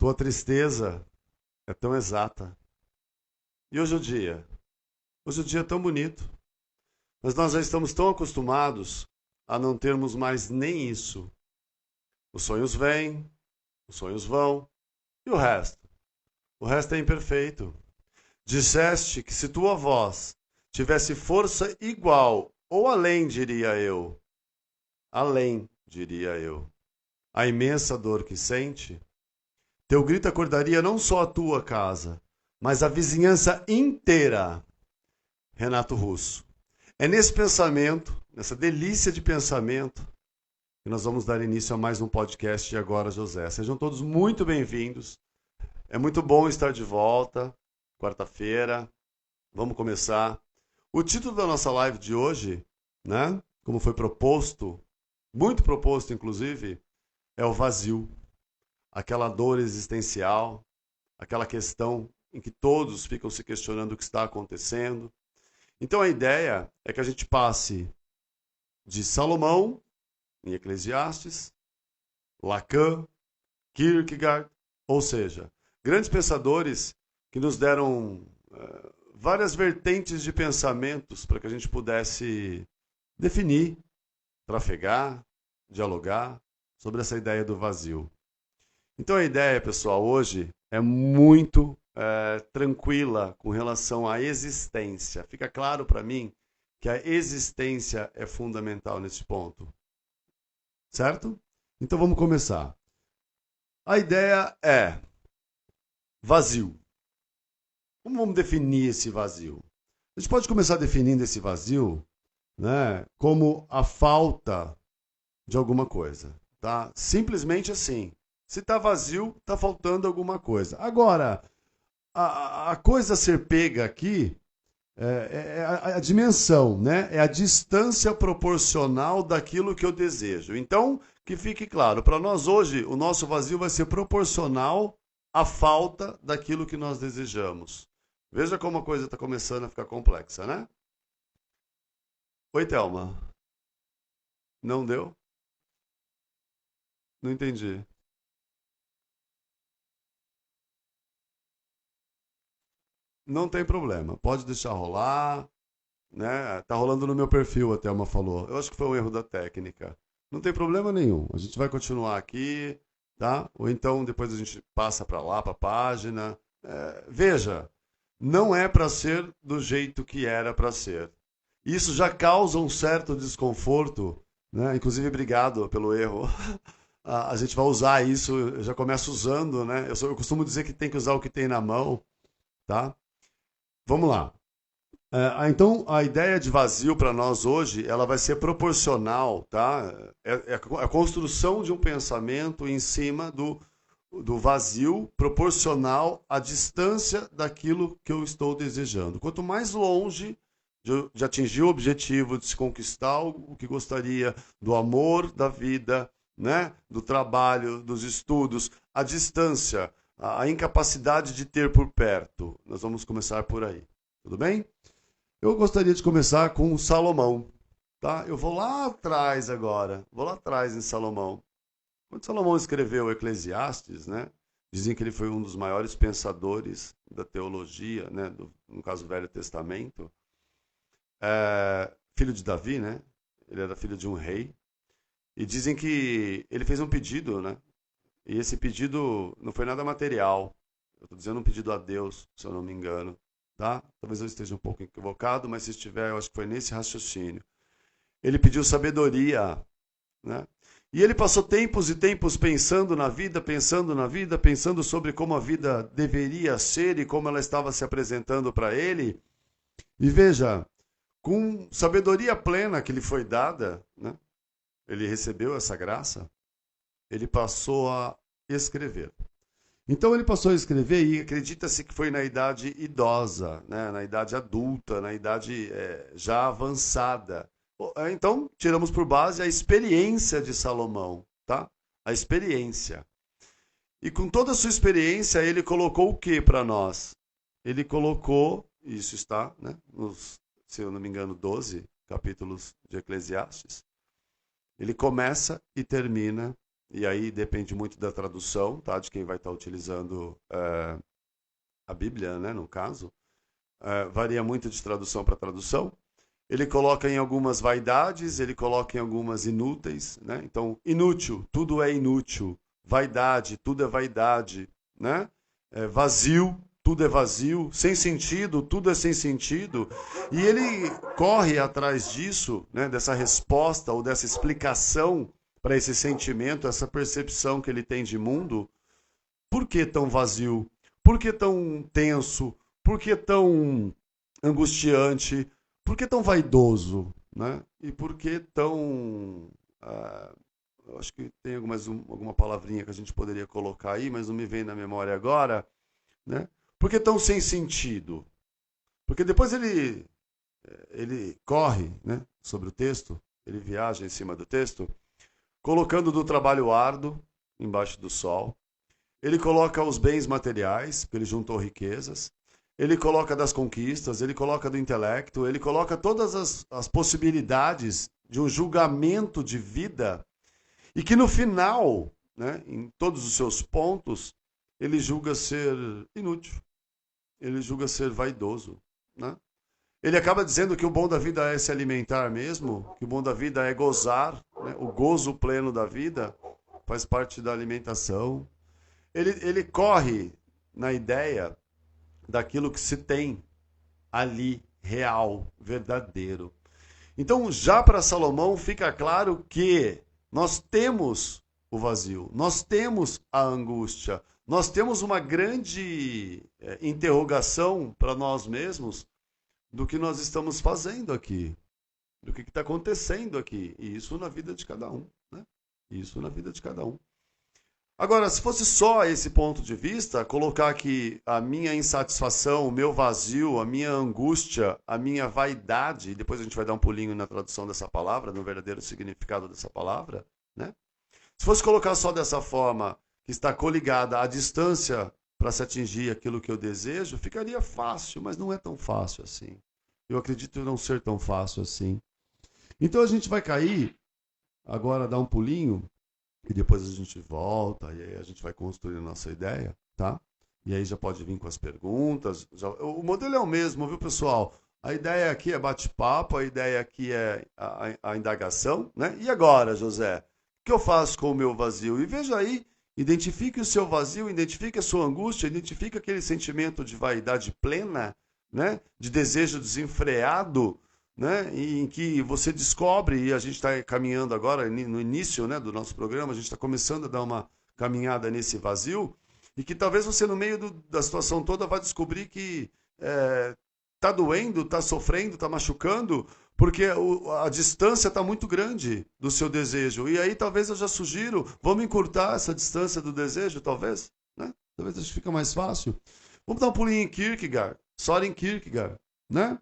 Tua tristeza é tão exata. E hoje o dia? Hoje o dia é tão bonito. Mas nós já estamos tão acostumados a não termos mais nem isso. Os sonhos vêm, os sonhos vão, e o resto? O resto é imperfeito. Disseste que se tua voz tivesse força igual ou além, diria eu, além, diria eu, a imensa dor que sente, teu grito acordaria não só a tua casa, mas a vizinhança inteira. Renato Russo. É nesse pensamento, nessa delícia de pensamento, que nós vamos dar início a mais um podcast de Agora José. Sejam todos muito bem-vindos. É muito bom estar de volta, quarta-feira. Vamos começar. O título da nossa live de hoje, né, como foi proposto, muito proposto inclusive, é o vazio. Aquela dor existencial, aquela questão em que todos ficam se questionando o que está acontecendo. Então a ideia é que a gente passe de Salomão, em Eclesiastes, Lacan, Kierkegaard, ou seja, grandes pensadores que nos deram várias vertentes de pensamentos para que a gente pudesse definir, trafegar, dialogar sobre essa ideia do vazio. Então a ideia, pessoal, hoje é muito tranquila com relação à existência. Fica claro para mim que a existência é fundamental nesse ponto. Certo? Então vamos começar. A ideia é vazio. Como vamos definir esse vazio? A gente pode começar definindo esse vazio, né, como a falta de alguma coisa. Tá? Simplesmente assim. Se está vazio, está faltando alguma coisa. Agora, a coisa a ser pega aqui é a dimensão, né? É a distância proporcional daquilo que eu desejo. Então, que fique claro, para nós hoje, o nosso vazio vai ser proporcional à falta daquilo que nós desejamos. Veja como a coisa está começando a ficar complexa, né? Oi, Thelma. Não deu? Não entendi. Não tem problema, pode deixar rolar, né? Tá rolando no meu perfil, a Thelma falou. Eu acho que foi um erro da técnica. Não tem problema nenhum. A gente vai continuar aqui, tá? Ou então depois a gente passa para lá, para a página. Veja, não é para ser do jeito que era para ser. Isso já causa um certo desconforto, né? Inclusive, obrigado pelo erro. A gente vai usar isso, eu já começo usando, né? Eu costumo dizer que tem que usar o que tem na mão, tá? Vamos lá. Então, a ideia de vazio para nós hoje, ela vai ser proporcional, tá? É a construção de um pensamento em cima do vazio, proporcional à distância daquilo que eu estou desejando. Quanto mais longe de atingir o objetivo, de se conquistar o que gostaria, do amor da vida, né? Do trabalho, dos estudos, a distância, a incapacidade de ter por perto. Nós vamos começar por aí. Tudo bem? Eu gostaria de começar com Salomão, tá? Eu vou lá atrás agora, vou lá atrás em Salomão. Quando Salomão escreveu Eclesiastes, né? Dizem que ele foi um dos maiores pensadores da teologia, né? No caso, Velho Testamento. Filho de Davi, né? Ele era filho de um rei. E dizem que ele fez um pedido, né? E esse pedido não foi nada material. Eu estou dizendo um pedido a Deus, se eu não me engano. Tá? Talvez eu esteja um pouco equivocado, mas se estiver, eu acho que foi nesse raciocínio. Ele pediu sabedoria, né? E ele passou tempos e tempos pensando na vida, pensando na vida, pensando sobre como a vida deveria ser e como ela estava se apresentando para ele. E veja, com sabedoria plena que lhe foi dada, né? Ele recebeu essa graça, ele passou a escrever. Então ele passou a escrever e acredita-se que foi na idade idosa, né? Na idade adulta, na idade já avançada. Então tiramos por base a experiência de Salomão, tá? A experiência. E com toda a sua experiência ele colocou o que para nós? Ele colocou, isso está, né? Nos, se eu não me engano, 12 capítulos de Eclesiastes. Ele começa e termina e aí depende muito da tradução, tá? De quem vai estar utilizando a Bíblia, né, no caso. Varia muito de tradução para tradução. Ele coloca em algumas vaidades, ele coloca em algumas inúteis, né? Então, inútil, tudo é inútil. Vaidade, tudo é vaidade, né? Vazio, tudo é vazio. Sem sentido, tudo é sem sentido. E ele corre atrás disso, né? Dessa resposta ou dessa explicação para esse sentimento, essa percepção que ele tem de mundo. Por que tão vazio? Por que tão tenso? Por que tão angustiante? Por que tão vaidoso? Né? E por que tão. Eu acho que tem alguma palavrinha que a gente poderia colocar aí, mas não me vem na memória agora. Né? Por que tão sem sentido? Porque depois ele corre, né, sobre o texto, ele viaja em cima do texto, colocando do trabalho árduo embaixo do sol. Ele coloca os bens materiais, porque ele juntou riquezas. Ele coloca das conquistas, ele coloca do intelecto, ele coloca todas as possibilidades de um julgamento de vida e que no final, né, em todos os seus pontos, ele julga ser inútil, ele julga ser vaidoso. Né? Ele acaba dizendo que o bom da vida é se alimentar mesmo, que o bom da vida é gozar, né? O gozo pleno da vida faz parte da alimentação. Ele corre na ideia daquilo que se tem ali, real, verdadeiro. Então, já para Salomão fica claro que nós temos o vazio, nós temos a angústia, nós temos uma grande interrogação para nós mesmos do que nós estamos fazendo aqui, do que está acontecendo aqui. E isso na vida de cada um. Né? Isso na vida de cada um. Agora, se fosse só esse ponto de vista, colocar que a minha insatisfação, o meu vazio, a minha angústia, a minha vaidade, e depois a gente vai dar um pulinho na tradução dessa palavra, no verdadeiro significado dessa palavra, né? Se fosse colocar só dessa forma, que está coligada à distância para se atingir aquilo que eu desejo, ficaria fácil, mas não é tão fácil assim. Eu acredito não ser tão fácil assim. Então a gente vai cair, agora dar um pulinho, e depois a gente volta, e aí a gente vai construir a nossa ideia, tá? E aí já pode vir com as perguntas. O modelo é o mesmo, viu, pessoal? A ideia aqui é bate-papo, a ideia aqui é a indagação, né? E agora, José? O que eu faço com o meu vazio? E veja aí, identifique o seu vazio, identifique a sua angústia, identifique aquele sentimento de vaidade plena, né? De desejo desenfreado, né, em que você descobre, e a gente está caminhando agora, no início, né, do nosso programa, a gente está começando a dar uma caminhada nesse vazio, e que talvez você, no meio da situação toda, vá descobrir que está doendo, está sofrendo, está machucando, porque a distância está muito grande do seu desejo. E aí talvez eu já sugiro, vamos encurtar essa distância do desejo, talvez? Né? Talvez isso fica mais fácil. Vamos dar um pulinho em Kierkegaard, Soren Kierkegaard, né?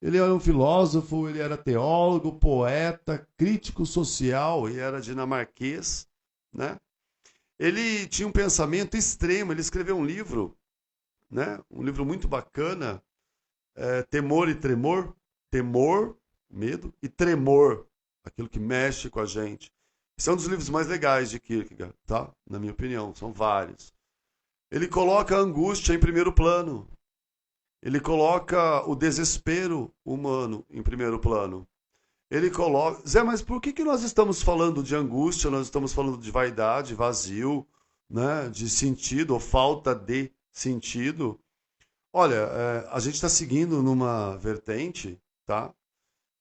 Ele era um filósofo, ele era teólogo, poeta, crítico social, e era dinamarquês, né? Ele tinha um pensamento extremo, ele escreveu um livro, né? Um livro muito bacana, Temor e Tremor, temor, medo, e tremor, aquilo que mexe com a gente. Esse é um dos livros mais legais de Kierkegaard, tá? Na minha opinião, são vários. Ele coloca a angústia em primeiro plano. Ele coloca o desespero humano em primeiro plano. Ele coloca... Zé, mas por que nós estamos falando de angústia, nós estamos falando de vaidade, vazio, né? De sentido ou falta de sentido? Olha, a gente está seguindo numa vertente, tá?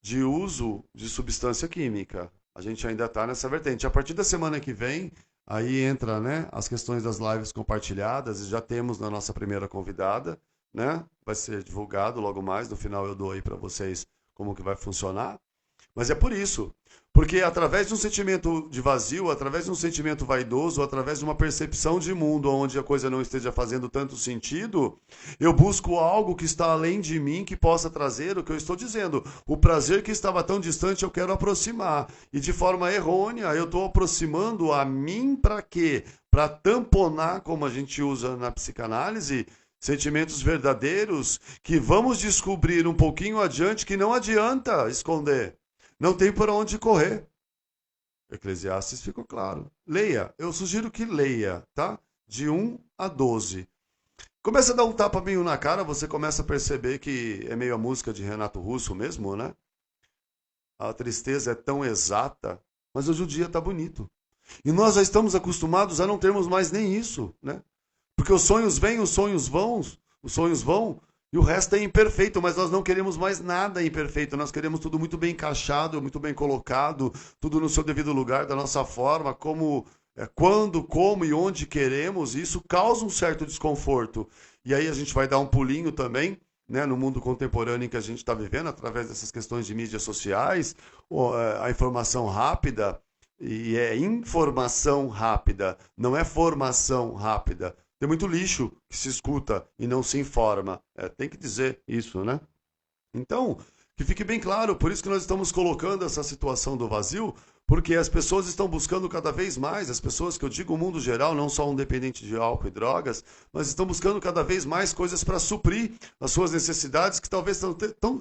De uso de substância química. A gente ainda está nessa vertente. A partir da semana que vem, aí entra, né, as questões das lives compartilhadas, e já temos na nossa primeira convidada, né? Vai ser divulgado logo mais, no final eu dou aí para vocês como que vai funcionar. Mas é por isso, porque através de um sentimento de vazio, através de um sentimento vaidoso, através de uma percepção de mundo onde a coisa não esteja fazendo tanto sentido, eu busco algo que está além de mim, que possa trazer o que eu estou dizendo. O prazer que estava tão distante eu quero aproximar. E de forma errônea eu estou aproximando a mim para quê? Para tamponar, como a gente usa na psicanálise, sentimentos verdadeiros que vamos descobrir um pouquinho adiante que não adianta esconder. Não tem por onde correr. Eclesiastes ficou claro. Leia, eu sugiro que leia, tá? De 1 a 12. Começa a dar um tapa meio na cara, você começa a perceber que é meio a música de Renato Russo mesmo, né? A tristeza é tão exata, mas hoje o dia está bonito. E nós já estamos acostumados a não termos mais nem isso, né? Porque os sonhos vêm, os sonhos vão, e o resto é imperfeito, mas nós não queremos mais nada imperfeito, nós queremos tudo muito bem encaixado, muito bem colocado, tudo no seu devido lugar, da nossa forma, como, quando, como e onde queremos, e isso causa um certo desconforto. E aí a gente vai dar um pulinho também, né, no mundo contemporâneo em que a gente está vivendo, através dessas questões de mídias sociais, a informação rápida, e é informação rápida, não é formação rápida. Tem muito lixo que se escuta e não se informa. Tem que dizer isso, né? Então, que fique bem claro, por isso que nós estamos colocando essa situação do vazio, porque as pessoas estão buscando cada vez mais, as pessoas que eu digo o mundo geral, não só um dependente de álcool e drogas, mas estão buscando cada vez mais coisas para suprir as suas necessidades, que talvez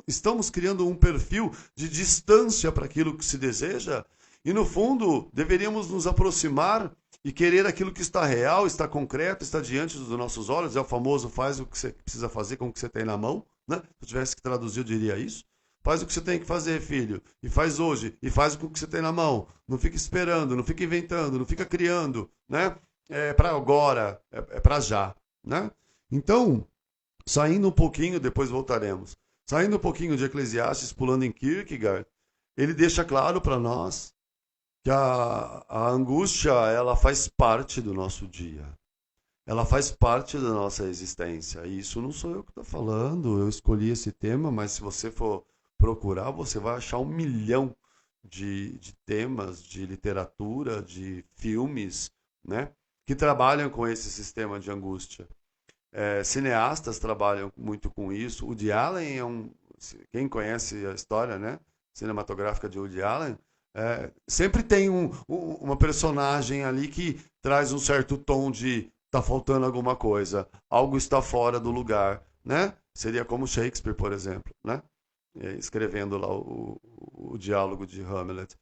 estamos criando um perfil de distância para aquilo que se deseja, e no fundo deveríamos nos aproximar e querer aquilo que está real, está concreto, está diante dos nossos olhos, é o famoso faz o que você precisa fazer com o que você tem na mão, né? Se eu tivesse que traduzir, eu diria isso. Faz o que você tem que fazer, filho. E faz hoje. E faz com o que você tem na mão. Não fica esperando, não fica inventando, não fica criando, né? É para agora, é para já, né? Então, saindo um pouquinho, depois voltaremos. Saindo um pouquinho de Eclesiastes, pulando em Kierkegaard, ele deixa claro para nós que a angústia, ela faz parte do nosso dia. Ela faz parte da nossa existência. E isso não sou eu que estou falando. Eu escolhi esse tema, mas se você for procurar, você vai achar 1 milhão de temas, de literatura, de filmes, né? Que trabalham com esse sistema de angústia. Cineastas trabalham muito com isso. Woody Allen é um... Quem conhece a história, né, cinematográfica de Woody Allen, sempre tem uma personagem ali que traz um certo tom de está faltando alguma coisa, algo está fora do lugar, né? Seria como Shakespeare, por exemplo, né? Escrevendo lá o diálogo de Hamlet.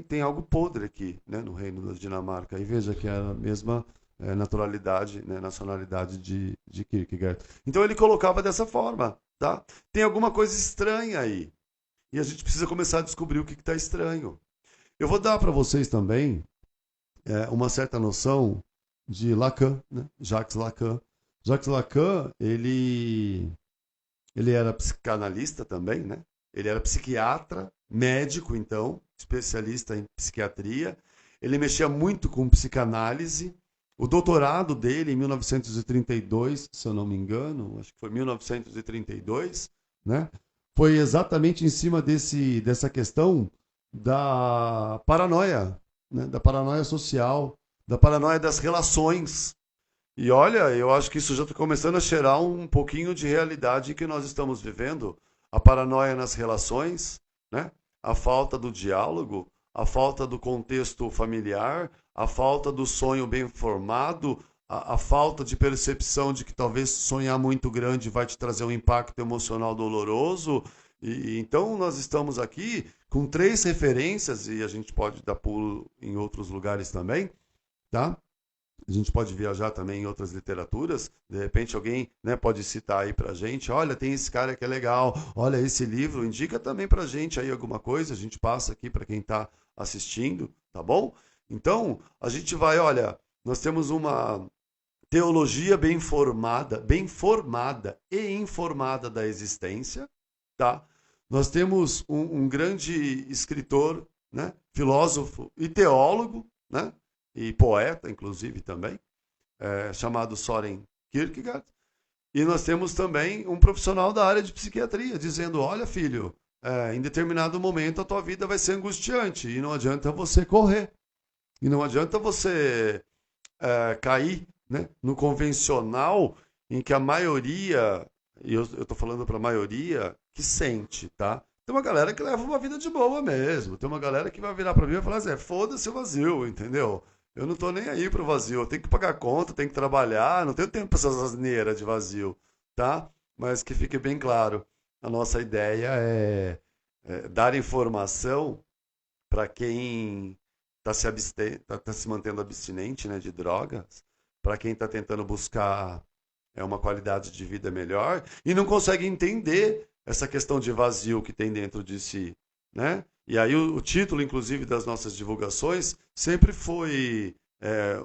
Tem algo podre aqui, né, no reino da Dinamarca. E veja que é a mesma naturalidade, né, nacionalidade de Kierkegaard. Então ele colocava dessa forma, tá? Tem alguma coisa estranha aí. E a gente precisa começar a descobrir o que está estranho. Eu vou dar para vocês também uma certa noção de Lacan, né? Jacques Lacan. Jacques Lacan, ele era psicanalista também, né? Ele era psiquiatra, médico, então, especialista em psiquiatria. Ele mexia muito com psicanálise. O doutorado dele, em 1932, se eu não me engano, acho que foi 1932, né? Foi exatamente em cima dessa questão da paranoia, né? Da paranoia social, da paranoia das relações. E olha, eu acho que isso já está começando a cheirar um pouquinho de realidade que nós estamos vivendo. A paranoia nas relações, né? A falta do diálogo, a falta do contexto familiar, a falta do sonho bem formado, a falta de percepção de que talvez sonhar muito grande vai te trazer um impacto emocional doloroso. E então nós estamos aqui com 3 referências, e a gente pode dar pulo em outros lugares também, tá? A gente pode viajar também em outras literaturas. De repente alguém, né, pode citar aí pra gente, olha, tem esse cara que é legal, olha esse livro, indica também pra gente aí alguma coisa, a gente passa aqui para quem está assistindo, tá bom? Então, a gente vai, olha, nós temos uma teologia bem formada e informada da existência, tá? Nós temos um grande escritor, né, filósofo e teólogo, né, e poeta, inclusive, também, chamado Søren Kierkegaard. E nós temos também um profissional da área de psiquiatria, dizendo, olha, filho, em determinado momento a tua vida vai ser angustiante, e não adianta você correr, e não adianta você cair, né, no convencional, em que a maioria, e eu estou falando para a maioria, que sente, tá? Tem uma galera que leva uma vida de boa mesmo. Tem uma galera que vai virar para mim e vai falar assim, foda-se o vazio, entendeu? Eu não tô nem aí pro vazio. Eu tenho que pagar conta, tenho que trabalhar, não tenho tempo para essas asneiras de vazio, tá? Mas que fique bem claro, a nossa ideia é dar informação para quem tá se mantendo abstinente, né, de drogas, para quem está tentando buscar uma qualidade de vida melhor e não consegue entender essa questão de vazio que tem dentro de si, né? E aí o título, inclusive, das nossas divulgações sempre foi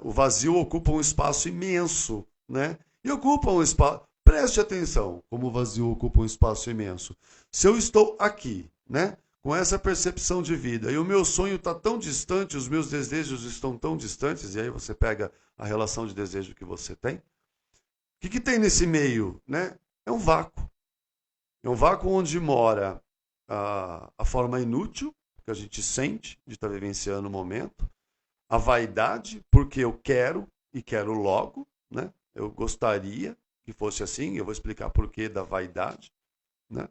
o vazio ocupa um espaço imenso, né? E ocupa um espaço. Preste atenção, como o vazio ocupa um espaço imenso. Se eu estou aqui, né? Com essa percepção de vida, e o meu sonho está tão distante, os meus desejos estão tão distantes, e aí você pega a relação de desejo que você tem. O que tem nesse meio, né? É um vácuo. É um vácuo onde mora a forma inútil que a gente sente de estar vivenciando o momento, a vaidade, porque eu quero e quero logo, né? Eu gostaria que fosse assim, eu vou explicar por que da vaidade, né?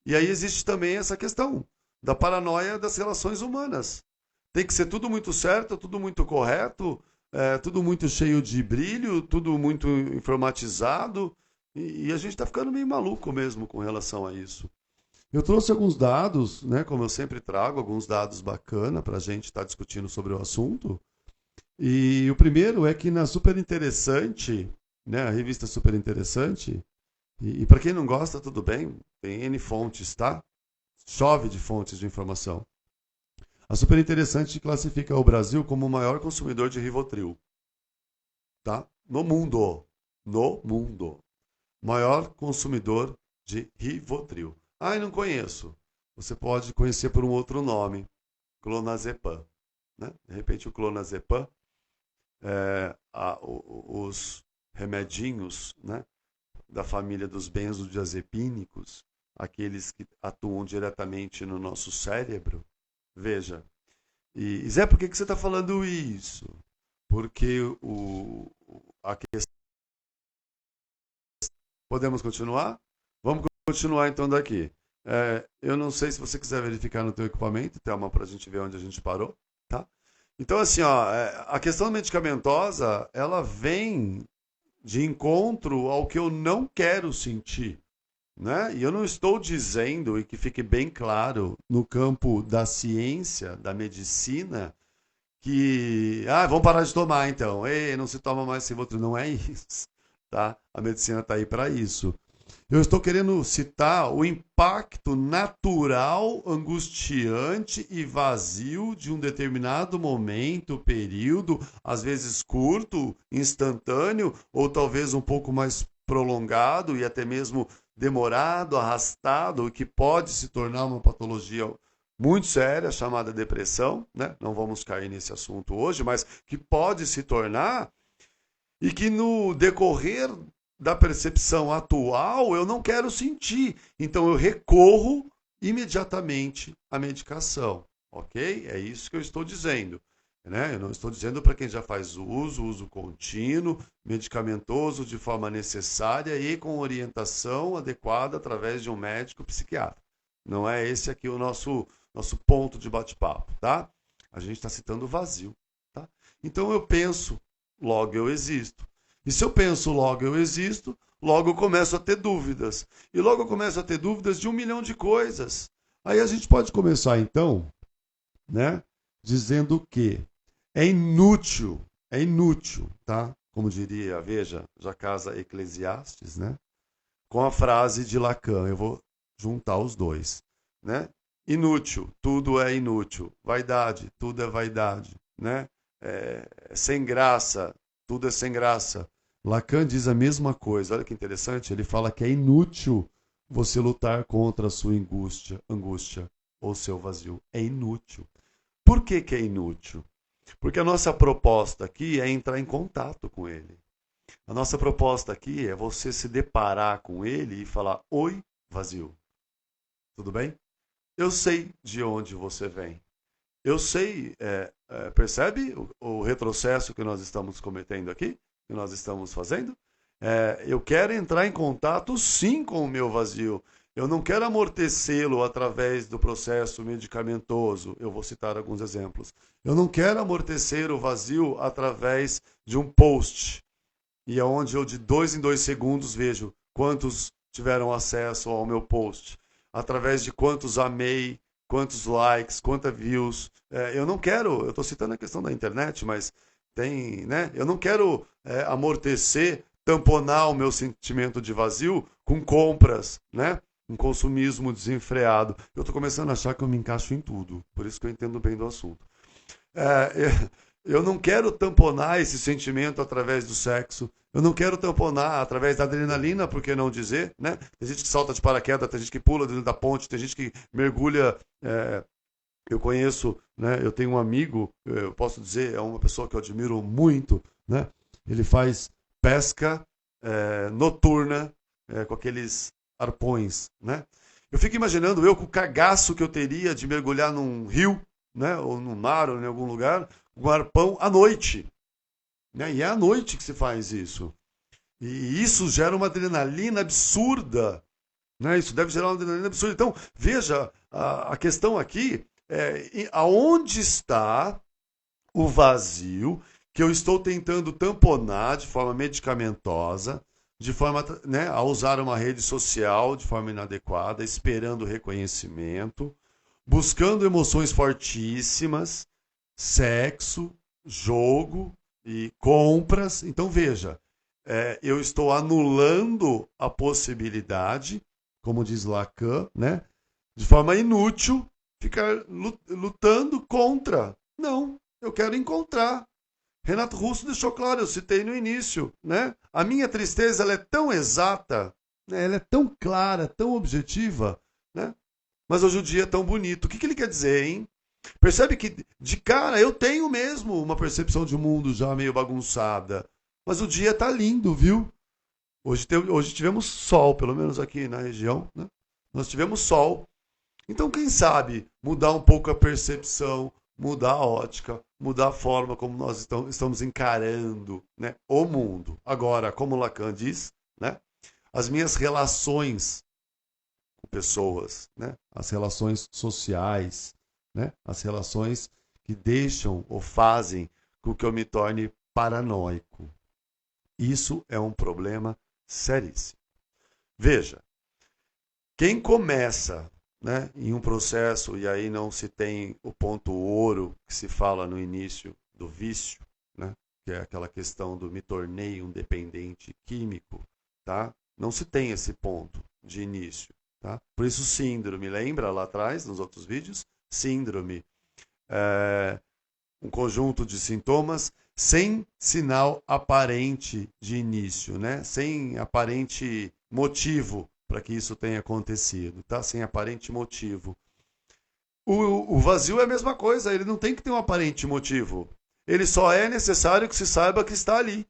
E aí existe também essa questão da paranoia das relações humanas. Tem que ser tudo muito certo, tudo muito correto, tudo muito cheio de brilho, tudo muito informatizado, e a gente está ficando meio maluco mesmo com relação a isso. Eu trouxe alguns dados, né, como eu sempre trago, alguns dados bacanas para a gente estar discutindo sobre o assunto. E o primeiro é que na Super Interessante, né, a revista Super Interessante, e para quem não gosta, tudo bem, tem N fontes, tá? Chove de fontes de informação. A Super Interessante classifica o Brasil como o maior consumidor de Rivotril, tá? No mundo. No mundo. Maior consumidor de Rivotril. Ah, eu não conheço. Você pode conhecer por um outro nome, clonazepam, né? De repente o clonazepam, os remedinhos, né, da família dos benzodiazepínicos, aqueles que atuam diretamente no nosso cérebro. Veja. E Zé, por que você está falando isso? Porque a questão... Podemos continuar? Vamos continuar então daqui. Eu não sei se você quiser verificar no teu equipamento, Thelma, para a gente ver onde a gente parou, tá? Então, assim, ó, a questão medicamentosa, ela vem de encontro ao que eu não quero sentir, né? E eu não estou dizendo, e que fique bem claro, no campo da ciência, da medicina, que, vamos parar de tomar então, ei, não se toma mais Rivotril, não é isso, tá? A medicina está aí para isso. Eu estou querendo citar o impacto natural, angustiante e vazio de um determinado momento, período, às vezes curto, instantâneo, ou talvez um pouco mais prolongado e até mesmo demorado, arrastado, que pode se tornar uma patologia muito séria, chamada depressão, né? Não vamos cair nesse assunto hoje, mas que pode se tornar e que no decorrer da percepção atual eu não quero sentir. Então eu recorro imediatamente à medicação, ok? É isso que eu estou dizendo. Né? Eu não estou dizendo para quem já faz uso contínuo, medicamentoso de forma necessária e com orientação adequada através de um médico psiquiatra. Não é esse aqui o nosso ponto de bate-papo, tá? A gente está citando o vazio, tá? Então eu penso, logo eu existo. E se eu penso logo eu existo, logo eu começo a ter dúvidas. E logo eu começo a ter dúvidas de 1 milhão de coisas. Aí a gente pode começar então, né, dizendo que é inútil, tá? Como diria, veja, já casa Eclesiastes, né? Com a frase de Lacan, eu vou juntar os dois, né? Inútil, tudo é inútil. Vaidade, tudo é vaidade, né? Sem graça, tudo é sem graça. Lacan diz a mesma coisa. Olha que interessante, ele fala que é inútil você lutar contra a sua angústia ou seu vazio. É inútil. Por que é inútil? Porque a nossa proposta aqui é entrar em contato com ele. A nossa proposta aqui é você se deparar com ele e falar: oi, vazio. Tudo bem? Eu sei de onde você vem. Eu sei, percebe o retrocesso que nós estamos cometendo aqui? Que nós estamos fazendo? Eu quero entrar em contato sim com o meu vazio. Eu não quero amortecê-lo através do processo medicamentoso. Eu vou citar alguns exemplos. Eu não quero amortecer o vazio através de um post. E é onde eu de 2 em 2 segundos vejo quantos tiveram acesso ao meu post. Através de quantos amei, quantos likes, quantas views. Eu não quero, eu estou citando a questão da internet, mas tem, né? Eu não quero amortecer, tamponar o meu sentimento de vazio com compras, né? Um consumismo desenfreado. Eu estou começando a achar que eu me encaixo em tudo, por isso que eu entendo bem do assunto. Eu não quero tamponar esse sentimento através do sexo. Eu não quero tamponar através da adrenalina, por que não dizer, né? Tem gente que salta de paraquedas, tem gente que pula dentro da ponte, tem gente que mergulha. Eu conheço, né? Eu tenho um amigo, eu posso dizer, é uma pessoa que eu admiro muito, né? Ele faz pesca noturna com aqueles arpões, né? Eu fico imaginando eu com o cagaço que eu teria de mergulhar num rio, né? Ou no mar, ou em algum lugar, com um arpão à noite, né? E é à noite que se faz isso. E isso gera uma adrenalina absurda, né? Isso deve gerar uma adrenalina absurda. Então, veja, a questão aqui é aonde está o vazio que eu estou tentando tamponar de forma medicamentosa, de forma, né, a usar uma rede social de forma inadequada, esperando reconhecimento, buscando emoções fortíssimas, sexo, jogo e compras. Então, veja, eu estou anulando a possibilidade, como diz Lacan, né, de forma inútil, ficar lutando contra. Não, eu quero encontrar. Renato Russo deixou claro, eu citei no início, né? A minha tristeza ela é tão exata, né? Ela é tão clara, tão objetiva, né? Mas hoje o dia é tão bonito. O que ele quer dizer, hein? Percebe que, de cara, eu tenho mesmo uma percepção de mundo já meio bagunçada. Mas o dia tá lindo, viu? Hoje tivemos sol, pelo menos aqui na região, né? Nós tivemos sol. Então, quem sabe mudar um pouco a percepção, mudar a ótica, mudar a forma como nós estamos encarando, né, o mundo. Agora, como Lacan diz, né, as minhas relações com pessoas, né, as relações sociais, né, as relações que deixam ou fazem com que eu me torne paranoico. Isso é um problema seríssimo. Veja, quem começa, né, em um processo, e aí não se tem o ponto ouro que se fala no início do vício, né, que é aquela questão do me tornei um dependente químico, tá? Não se tem esse ponto de início, tá? Por isso síndrome, lembra lá atrás, nos outros vídeos? Síndrome, um conjunto de sintomas sem sinal aparente de início, né? Sem aparente motivo para que isso tenha acontecido, tá? Sem aparente motivo. O vazio é a mesma coisa, ele não tem que ter um aparente motivo. Ele só é necessário que se saiba que está ali.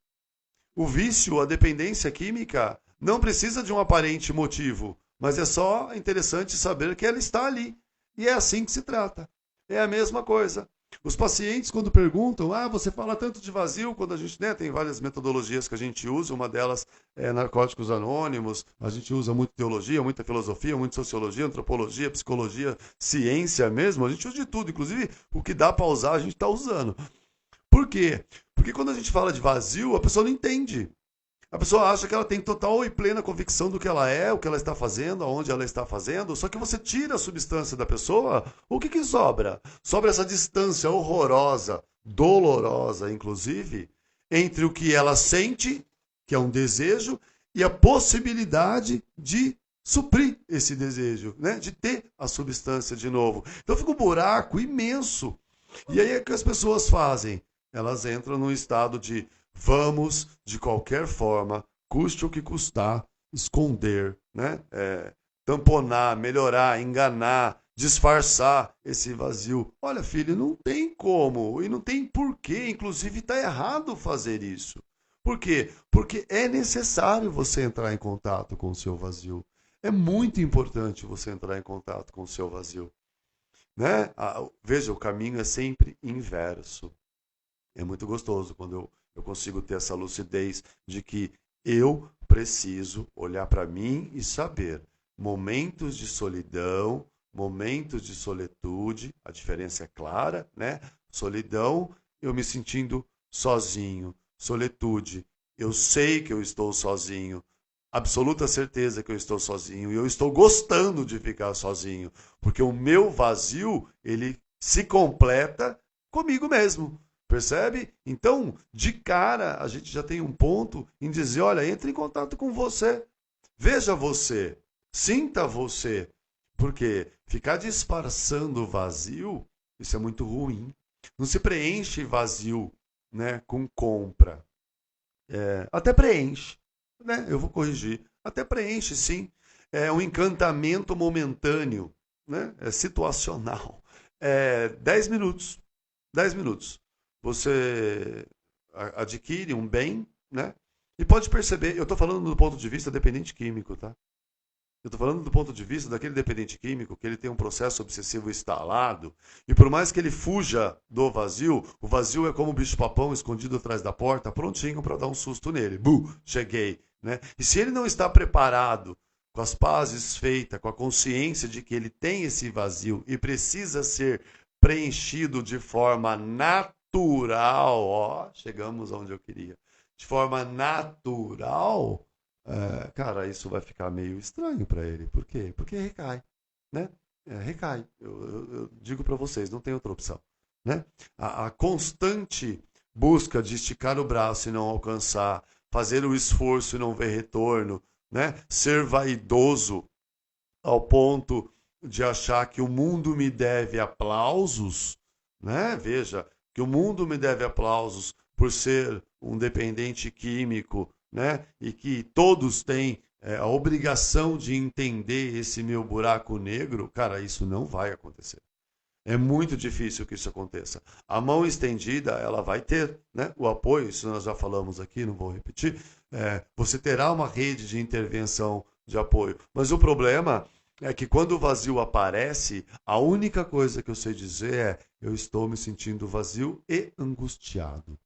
O vício, a dependência química, não precisa de um aparente motivo, mas é só interessante saber que ela está ali. E é assim que se trata. É a mesma coisa. Os pacientes, quando perguntam, você fala tanto de vazio, quando a gente, né, tem várias metodologias que a gente usa, uma delas é Narcóticos Anônimos, a gente usa muito teologia, muita filosofia, muita sociologia, antropologia, psicologia, ciência mesmo, a gente usa de tudo, inclusive o que dá para usar a gente está usando. Por quê? Porque quando a gente fala de vazio, a pessoa não entende. A pessoa acha que ela tem total e plena convicção do que ela é, o que ela está fazendo, aonde ela está fazendo, só que você tira a substância da pessoa, o que sobra? Sobra essa distância horrorosa, dolorosa, inclusive, entre o que ela sente, que é um desejo, e a possibilidade de suprir esse desejo, né? De ter a substância de novo. Então fica um buraco imenso. E aí é que as pessoas fazem? Elas entram num estado de vamos, de qualquer forma, custe o que custar, esconder, né? Tamponar, melhorar, enganar, disfarçar esse vazio. Olha, filho, não tem como e não tem porquê. Inclusive, está errado fazer isso. Por quê? Porque é necessário você entrar em contato com o seu vazio. É muito importante você entrar em contato com o seu vazio. Né? Veja, o caminho é sempre inverso. É muito gostoso quando eu consigo ter essa lucidez de que eu preciso olhar para mim e saber momentos de solidão, momentos de solitude, a diferença é clara, né? Solidão, eu me sentindo sozinho. Solitude, eu sei que eu estou sozinho, absoluta certeza que eu estou sozinho e eu estou gostando de ficar sozinho, porque o meu vazio, ele se completa comigo mesmo. Percebe? Então, de cara, a gente já tem um ponto em dizer, olha, entre em contato com você. Veja você, sinta você, porque ficar disfarçando o vazio, isso é muito ruim. Não se preenche vazio, né, com compra. Até preenche, né? Eu vou corrigir. Até preenche, sim. É um encantamento momentâneo, né? É situacional. 10 minutos. 10 minutos. Você adquire um bem, né? E pode perceber, eu estou falando do ponto de vista dependente químico, tá? Eu estou falando do ponto de vista daquele dependente químico que ele tem um processo obsessivo instalado e por mais que ele fuja do vazio, o vazio é como um bicho-papão escondido atrás da porta, prontinho para dar um susto nele. Cheguei. Né? E se ele não está preparado, com as pazes feitas, com a consciência de que ele tem esse vazio e precisa ser preenchido de forma natural, ó, chegamos onde eu queria, de forma natural, cara, isso vai ficar meio estranho para ele. Por quê? Porque recai, né? Recai. Eu digo para vocês, não tem outra opção, né? A constante busca de esticar o braço e não alcançar, fazer o esforço e não ver retorno, né? Ser vaidoso ao ponto de achar que o mundo me deve aplausos, né? Veja, que o mundo me deve aplausos por ser um dependente químico, né? E que todos têm a obrigação de entender esse meu buraco negro, cara, isso não vai acontecer. É muito difícil que isso aconteça. A mão estendida, ela vai ter, né? O apoio, isso nós já falamos aqui, não vou repetir. Você terá uma rede de intervenção de apoio. Mas o problema é que quando o vazio aparece, a única coisa que eu sei dizer é: eu estou me sentindo vazio e angustiado.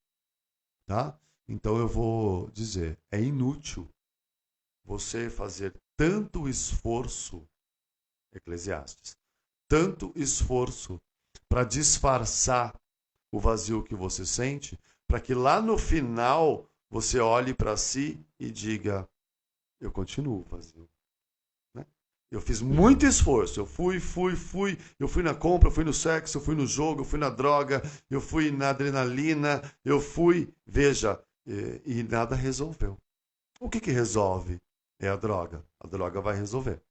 Tá? Então eu vou dizer: é inútil você fazer tanto esforço, Eclesiastes, tanto esforço para disfarçar o vazio que você sente, para que lá no final você olhe para si e diga: eu continuo vazio. Né? Eu fiz muito esforço, eu fui, eu fui na compra, eu fui no sexo, eu fui no jogo, eu fui na droga, eu fui na adrenalina, eu fui, veja, e nada resolveu. O que resolve? É a droga. A droga vai resolver.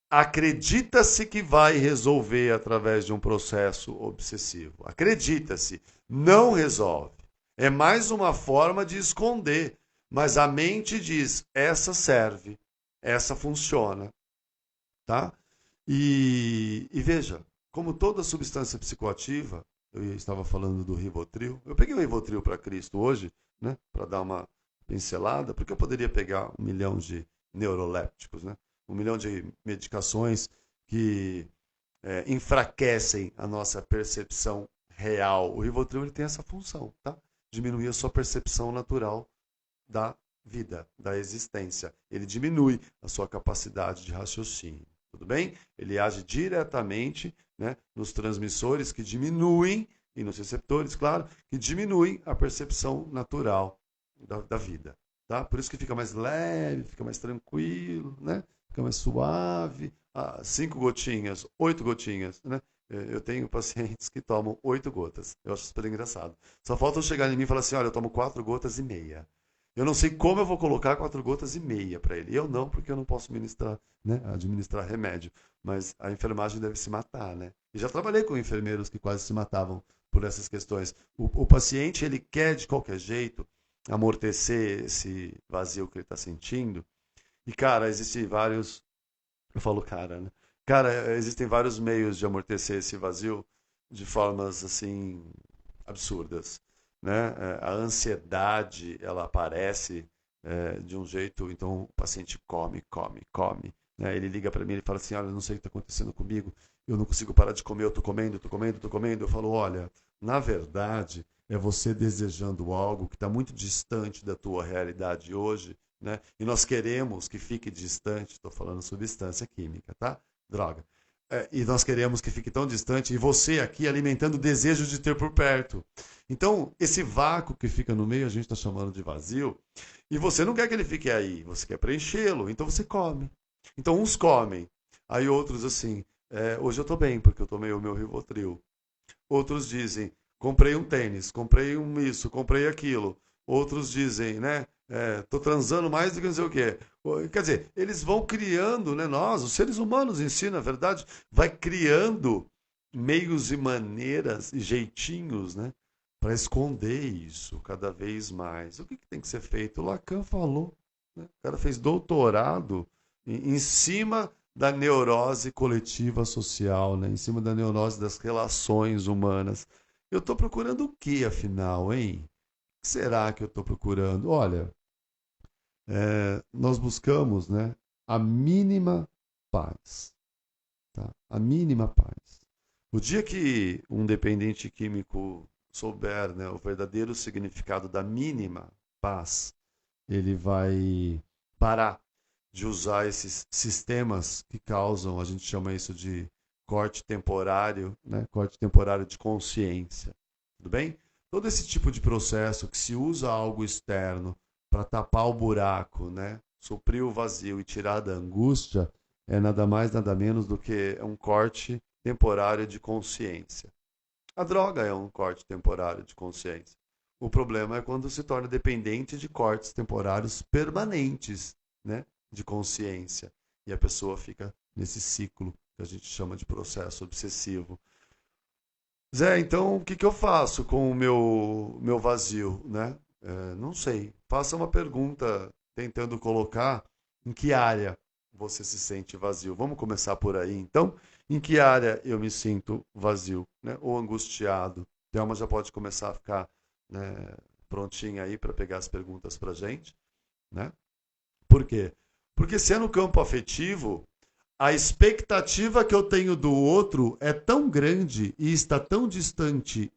Acredita-se que vai resolver através de um processo obsessivo. Acredita-se. Não resolve. É mais uma forma de esconder. Mas a mente diz: essa serve, essa funciona. Tá? E veja, como toda substância psicoativa, eu estava falando do Rivotril. Eu peguei o Rivotril para Cristo hoje, né, para dar uma pincelada, porque eu poderia pegar 1 milhão de neurolépticos, né, 1 milhão de medicações que enfraquecem a nossa percepção real. O Rivotril ele tem essa função, tá? Diminuir a sua percepção natural da vida, da existência. Ele diminui a sua capacidade de raciocínio. Tudo bem? Ele age diretamente, né, nos transmissores que diminuem, e nos receptores, claro, que diminuem a percepção natural da vida. Tá? Por isso que fica mais leve, fica mais tranquilo, né? Fica mais suave. 5 gotinhas, 8 gotinhas. Né? Eu tenho pacientes que tomam 8 gotas. Eu acho super engraçado. Só falta chegar em mim e falar assim: olha, eu tomo 4 gotas e meia. Eu não sei como eu vou colocar 4 gotas e meia para ele. Eu não, porque eu não posso ministrar, né, administrar remédio. Mas a enfermagem deve se matar, né? E já trabalhei com enfermeiros que quase se matavam por essas questões. O paciente, ele quer de qualquer jeito amortecer esse vazio que ele está sentindo. E, cara, existem vários... Eu falo cara, né? Cara, existem vários meios de amortecer esse vazio de formas, assim, absurdas. Né? A ansiedade, ela aparece de um jeito, então o paciente come. Né? Ele liga para mim e fala assim: olha, não sei o que está acontecendo comigo, eu não consigo parar de comer, eu estou comendo. Eu falo: olha, na verdade, é você desejando algo que está muito distante da tua realidade hoje, né? E nós queremos que fique distante, estou falando substância química, tá? Droga. E nós queremos que fique tão distante, e você aqui alimentando o desejo de ter por perto. Então, esse vácuo que fica no meio, a gente está chamando de vazio, e você não quer que ele fique aí, você quer preenchê-lo, então você come. Então, uns comem, aí outros assim, hoje eu estou bem, porque eu tomei o meu Rivotril. Outros dizem, comprei um tênis, comprei um isso, comprei aquilo. Outros dizem, né, tô transando mais do que não sei o quê. Quer dizer, eles vão criando, né, nós, os seres humanos em si, na verdade, vai criando meios e maneiras e jeitinhos, né, para esconder isso cada vez mais. O que tem que ser feito? O Lacan falou, né? O cara fez doutorado em cima da neurose coletiva social, né? Em cima da neurose das relações humanas. Eu estou procurando o que, afinal, hein? O que será que eu estou procurando? Olha, nós buscamos, né, a mínima paz. Tá? A mínima paz. O dia que um dependente químico souber, né, o verdadeiro significado da mínima paz, ele vai parar de usar esses sistemas que causam, a gente chama isso de corte temporário, né? Corte temporário de consciência. Tudo bem? Todo esse tipo de processo que se usa algo externo para tapar o buraco, né? Suprir o vazio e tirar da angústia, é nada mais, nada menos do que um corte temporário de consciência. A droga é um corte temporário de consciência. O problema é quando se torna dependente de cortes temporários permanentes, né, de consciência. E a pessoa fica nesse ciclo que a gente chama de processo obsessivo. Zé, então o que eu faço com o meu vazio, né? Não sei. Faça uma pergunta tentando colocar em que área você se sente vazio. Vamos começar por aí, então? Em que área eu me sinto vazio, né? Ou angustiado? Thelma já pode começar a ficar, né, prontinha aí para pegar as perguntas para a gente, né? Por quê? Porque se é no campo afetivo, a expectativa que eu tenho do outro é tão grande e está tão distante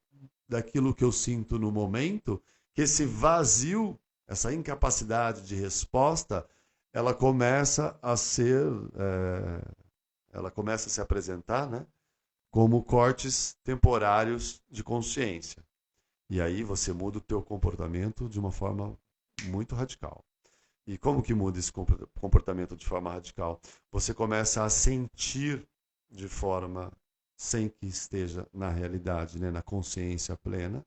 daquilo que eu sinto no momento, que esse vazio, essa incapacidade de resposta, ela começa a ser, ela começa a se apresentar, né, como cortes temporários de consciência. E aí você muda o teu comportamento de uma forma muito radical. E como que muda esse comportamento de forma radical? Você começa a sentir de forma sem que esteja na realidade, né, na consciência plena.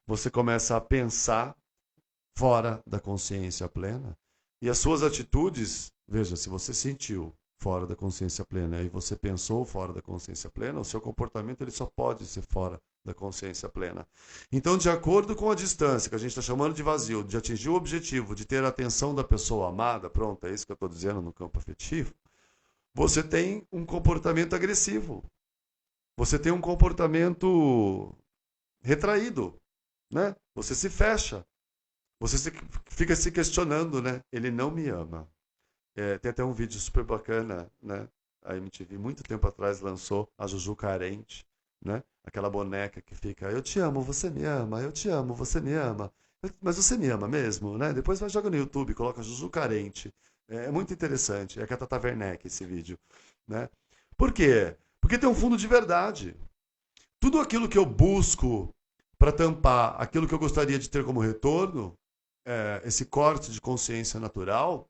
Você começa a pensar fora da consciência plena. E as suas atitudes, veja, se você sentiu fora da consciência plena e você pensou fora da consciência plena, o seu comportamento ele só pode ser fora da consciência plena. Então, de acordo com a distância, que a gente está chamando de vazio, de atingir o objetivo, de ter a atenção da pessoa amada, pronto, é isso que eu estou dizendo no campo afetivo, você tem um comportamento agressivo. Você tem um comportamento retraído, né? Você se fecha. Você fica se questionando, né? Ele não me ama. Tem até um vídeo super bacana, né? A MTV, muito tempo atrás, lançou a Juju Carente, né? Aquela boneca que fica, eu te amo, você me ama, eu te amo, você me ama. Mas você me ama mesmo, né? Depois vai joga no YouTube, coloca Juju Carente. É muito interessante. É a Tata Werneck esse vídeo, né? Por quê? Porque tem um fundo de verdade. Tudo aquilo que eu busco para tampar aquilo que eu gostaria de ter como retorno, esse corte de consciência natural,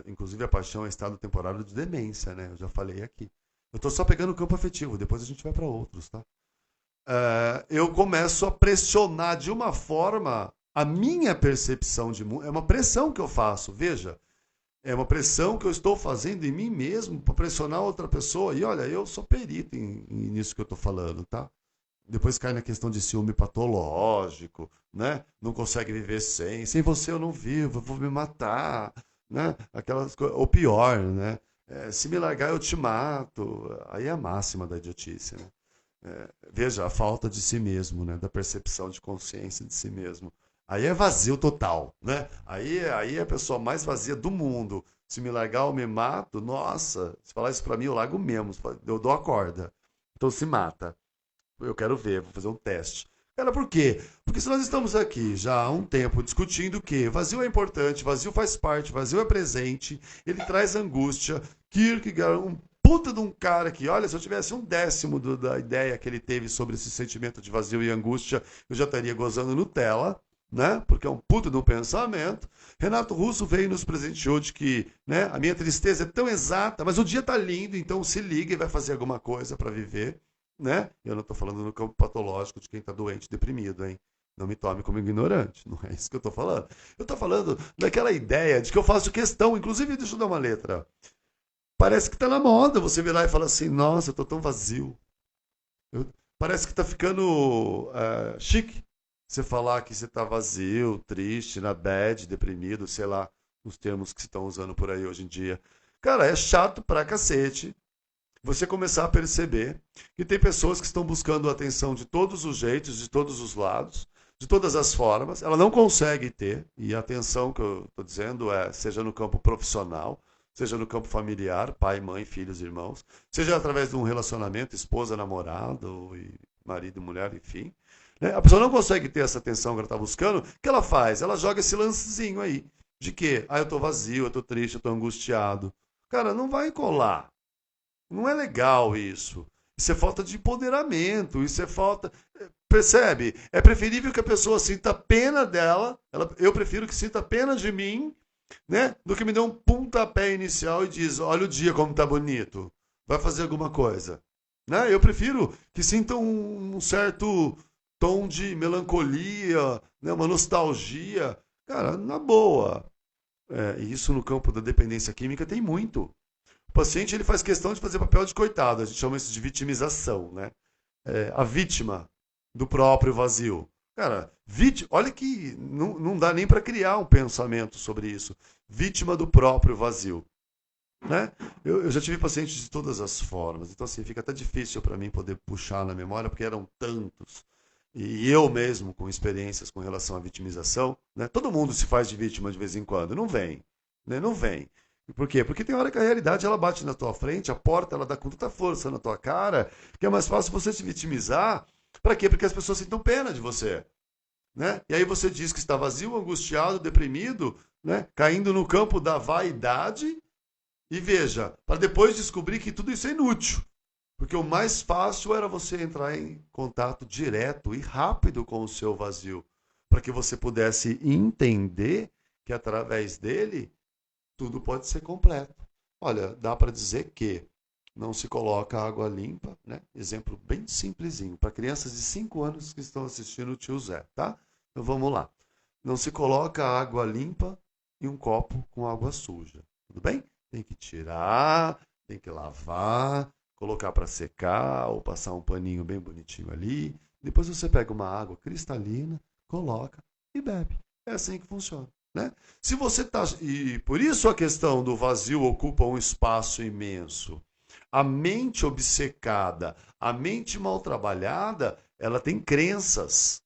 inclusive a paixão é estado temporário de demência, né? Eu já falei aqui. Eu estou só pegando o campo afetivo, depois a gente vai para outros, tá? Eu começo a pressionar de uma forma a minha percepção de mundo. É uma pressão que eu faço, veja. É uma pressão que eu estou fazendo em mim mesmo para pressionar outra pessoa. E olha, eu sou perito nisso que eu estou falando, tá? Depois cai na questão de ciúme patológico, né? Não consegue viver sem você eu não vivo, eu vou me matar, né? Aquelas coisas, ou pior, né? Se me largar eu te mato. Aí é a máxima da idiotice, né? Veja, a falta de si mesmo, né? Da percepção de consciência de si mesmo. Aí é vazio total, né? Aí é a pessoa mais vazia do mundo. Se me largar eu me mato, nossa, se falar isso pra mim eu largo mesmo, eu dou a corda. Então se mata. Eu quero ver, vou fazer um teste. Cara, por quê? Porque se nós estamos aqui já há um tempo discutindo que vazio é importante, vazio faz parte, vazio é presente, ele traz angústia. Kierkegaard, um puta de um cara que, olha, se eu tivesse 1/10 da ideia que ele teve sobre esse sentimento de vazio e angústia, eu já estaria gozando Nutella, né? Porque é um puta de um pensamento. Renato Russo veio e nos presenteou de que, né, a minha tristeza é tão exata, mas o dia tá lindo, então se liga e vai fazer alguma coisa para viver, né? Eu não tô falando no campo patológico de quem tá doente, deprimido, hein? Não me tome como ignorante, não é isso que eu tô falando. Eu tô falando daquela ideia de que eu faço questão, inclusive, deixa eu dar uma letra. Parece que tá na moda você virar e falar assim, nossa, eu tô tão vazio. Parece que tá ficando chique você falar que você tá vazio, triste, na bad, deprimido, sei lá, os termos que se estão usando por aí hoje em dia. Cara, é chato pra cacete você começar a perceber que tem pessoas que estão buscando atenção de todos os jeitos, de todos os lados, de todas as formas. Ela não consegue ter, e a atenção que eu estou dizendo é, seja no campo profissional, seja no campo familiar, pai, mãe, filhos, irmãos, seja através de um relacionamento, esposa, namorado, marido, mulher, enfim. Né? A pessoa não consegue ter essa atenção que ela está buscando, o que ela faz? Ela joga esse lancezinho aí, de que, eu estou vazio, eu estou triste, eu estou angustiado. Cara, não vai colar. Não é legal isso. Isso é falta de empoderamento, isso é falta. Percebe? É preferível que a pessoa sinta pena dela, eu prefiro que sinta pena de mim, né? Do que me dê um pontapé inicial e diz: olha o dia como tá bonito, vai fazer alguma coisa. Né? Eu prefiro que sinta um certo tom de melancolia, né? Uma nostalgia. Cara, na boa. Isso no campo da dependência química tem muito. O paciente ele faz questão de fazer papel de coitado, a gente chama isso de vitimização, né? A vítima do próprio vazio. Cara, olha que não dá nem para criar um pensamento sobre isso. Vítima do próprio vazio. Né? Eu já tive pacientes de todas as formas, então assim, fica até difícil para mim poder puxar na memória, porque eram tantos. E eu mesmo, com experiências com relação à vitimização, né? Todo mundo se faz de vítima de vez em quando, não vem. Né? Não vem. Por quê? Porque tem hora que a realidade ela bate na tua frente, a porta ela dá com tanta força na tua cara, que é mais fácil você se vitimizar. Para quê? Porque as pessoas sintam pena de você. Né? E aí você diz que está vazio, angustiado, deprimido, né? Caindo no campo da vaidade. E veja, para depois descobrir que tudo isso é inútil. Porque o mais fácil era você entrar em contato direto e rápido com o seu vazio, para que você pudesse entender que através dele tudo pode ser completo. Olha, dá para dizer que não se coloca água limpa, né? Exemplo bem simplesinho, para crianças de 5 anos que estão assistindo o tio Zé, tá? Então vamos lá. Não se coloca água limpa em um copo com água suja, tudo bem? Tem que tirar, tem que lavar, colocar para secar ou passar um paninho bem bonitinho ali. Depois você pega uma água cristalina, coloca e bebe. É assim que funciona. Né? Se você tá e por isso a questão do vazio ocupa um espaço imenso. A mente obcecada, a mente mal trabalhada, ela tem crenças.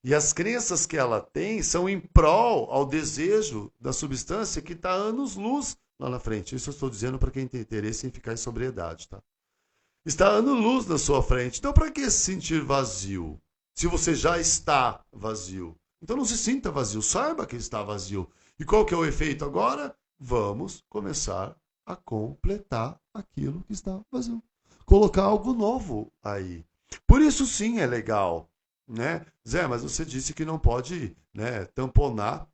E as crenças que ela tem são em prol ao desejo da substância que está anos-luz lá na frente. Isso eu estou dizendo para quem tem interesse em ficar em sobriedade, tá? Está anos-luz na sua frente. Então, para que se sentir vazio? Se você já está vazio. Então, não se sinta vazio. Saiba que está vazio. E qual que é o efeito agora? Vamos começar a completar aquilo que está vazio. Colocar algo novo aí. Por isso, sim, é legal. Né? Zé, mas você disse que não pode, né, tamponar,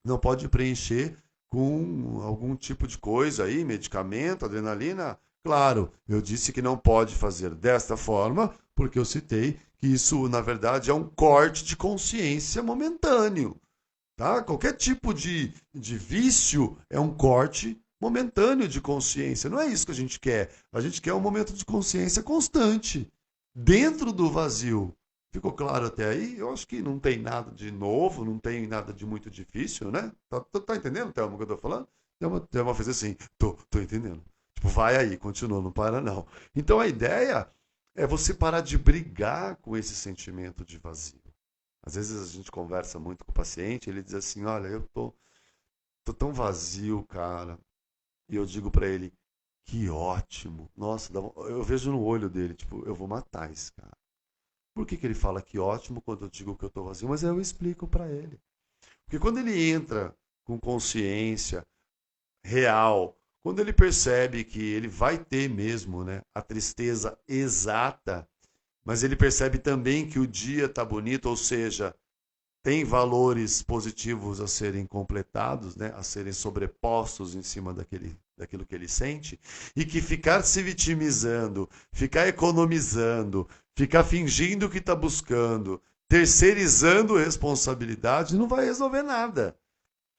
não pode preencher com algum tipo de coisa aí, medicamento, adrenalina. Claro, eu disse que não pode fazer desta forma, porque eu citei que isso, na verdade, é um corte de consciência momentâneo. Tá? Qualquer tipo de vício é um corte momentâneo de consciência. Não é isso que a gente quer. A gente quer um momento de consciência constante, dentro do vazio. Ficou claro até aí? Eu acho que não tem nada de novo, não tem nada de muito difícil, né? Tá entendendo, Thelma, o que eu tô falando? Thelma fez assim, tô entendendo. Tipo, vai aí, continua, não para não. Então a ideia é você parar de brigar com esse sentimento de vazio. Às vezes a gente conversa muito com o paciente, ele diz assim, olha, eu tô tão vazio, cara. E eu digo pra ele, que ótimo. Nossa, eu vejo no olho dele, tipo, eu vou matar esse cara. Por que ele fala que ótimo quando eu digo que eu estou vazio? Mas eu explico para ele. Porque quando ele entra com consciência real, quando ele percebe que ele vai ter mesmo, né, a tristeza exata, mas ele percebe também que o dia está bonito, ou seja, tem valores positivos a serem completados, né, a serem sobrepostos em cima daquilo que ele sente, e que ficar se vitimizando, ficar economizando, ficar fingindo que está buscando, terceirizando responsabilidade, não vai resolver nada.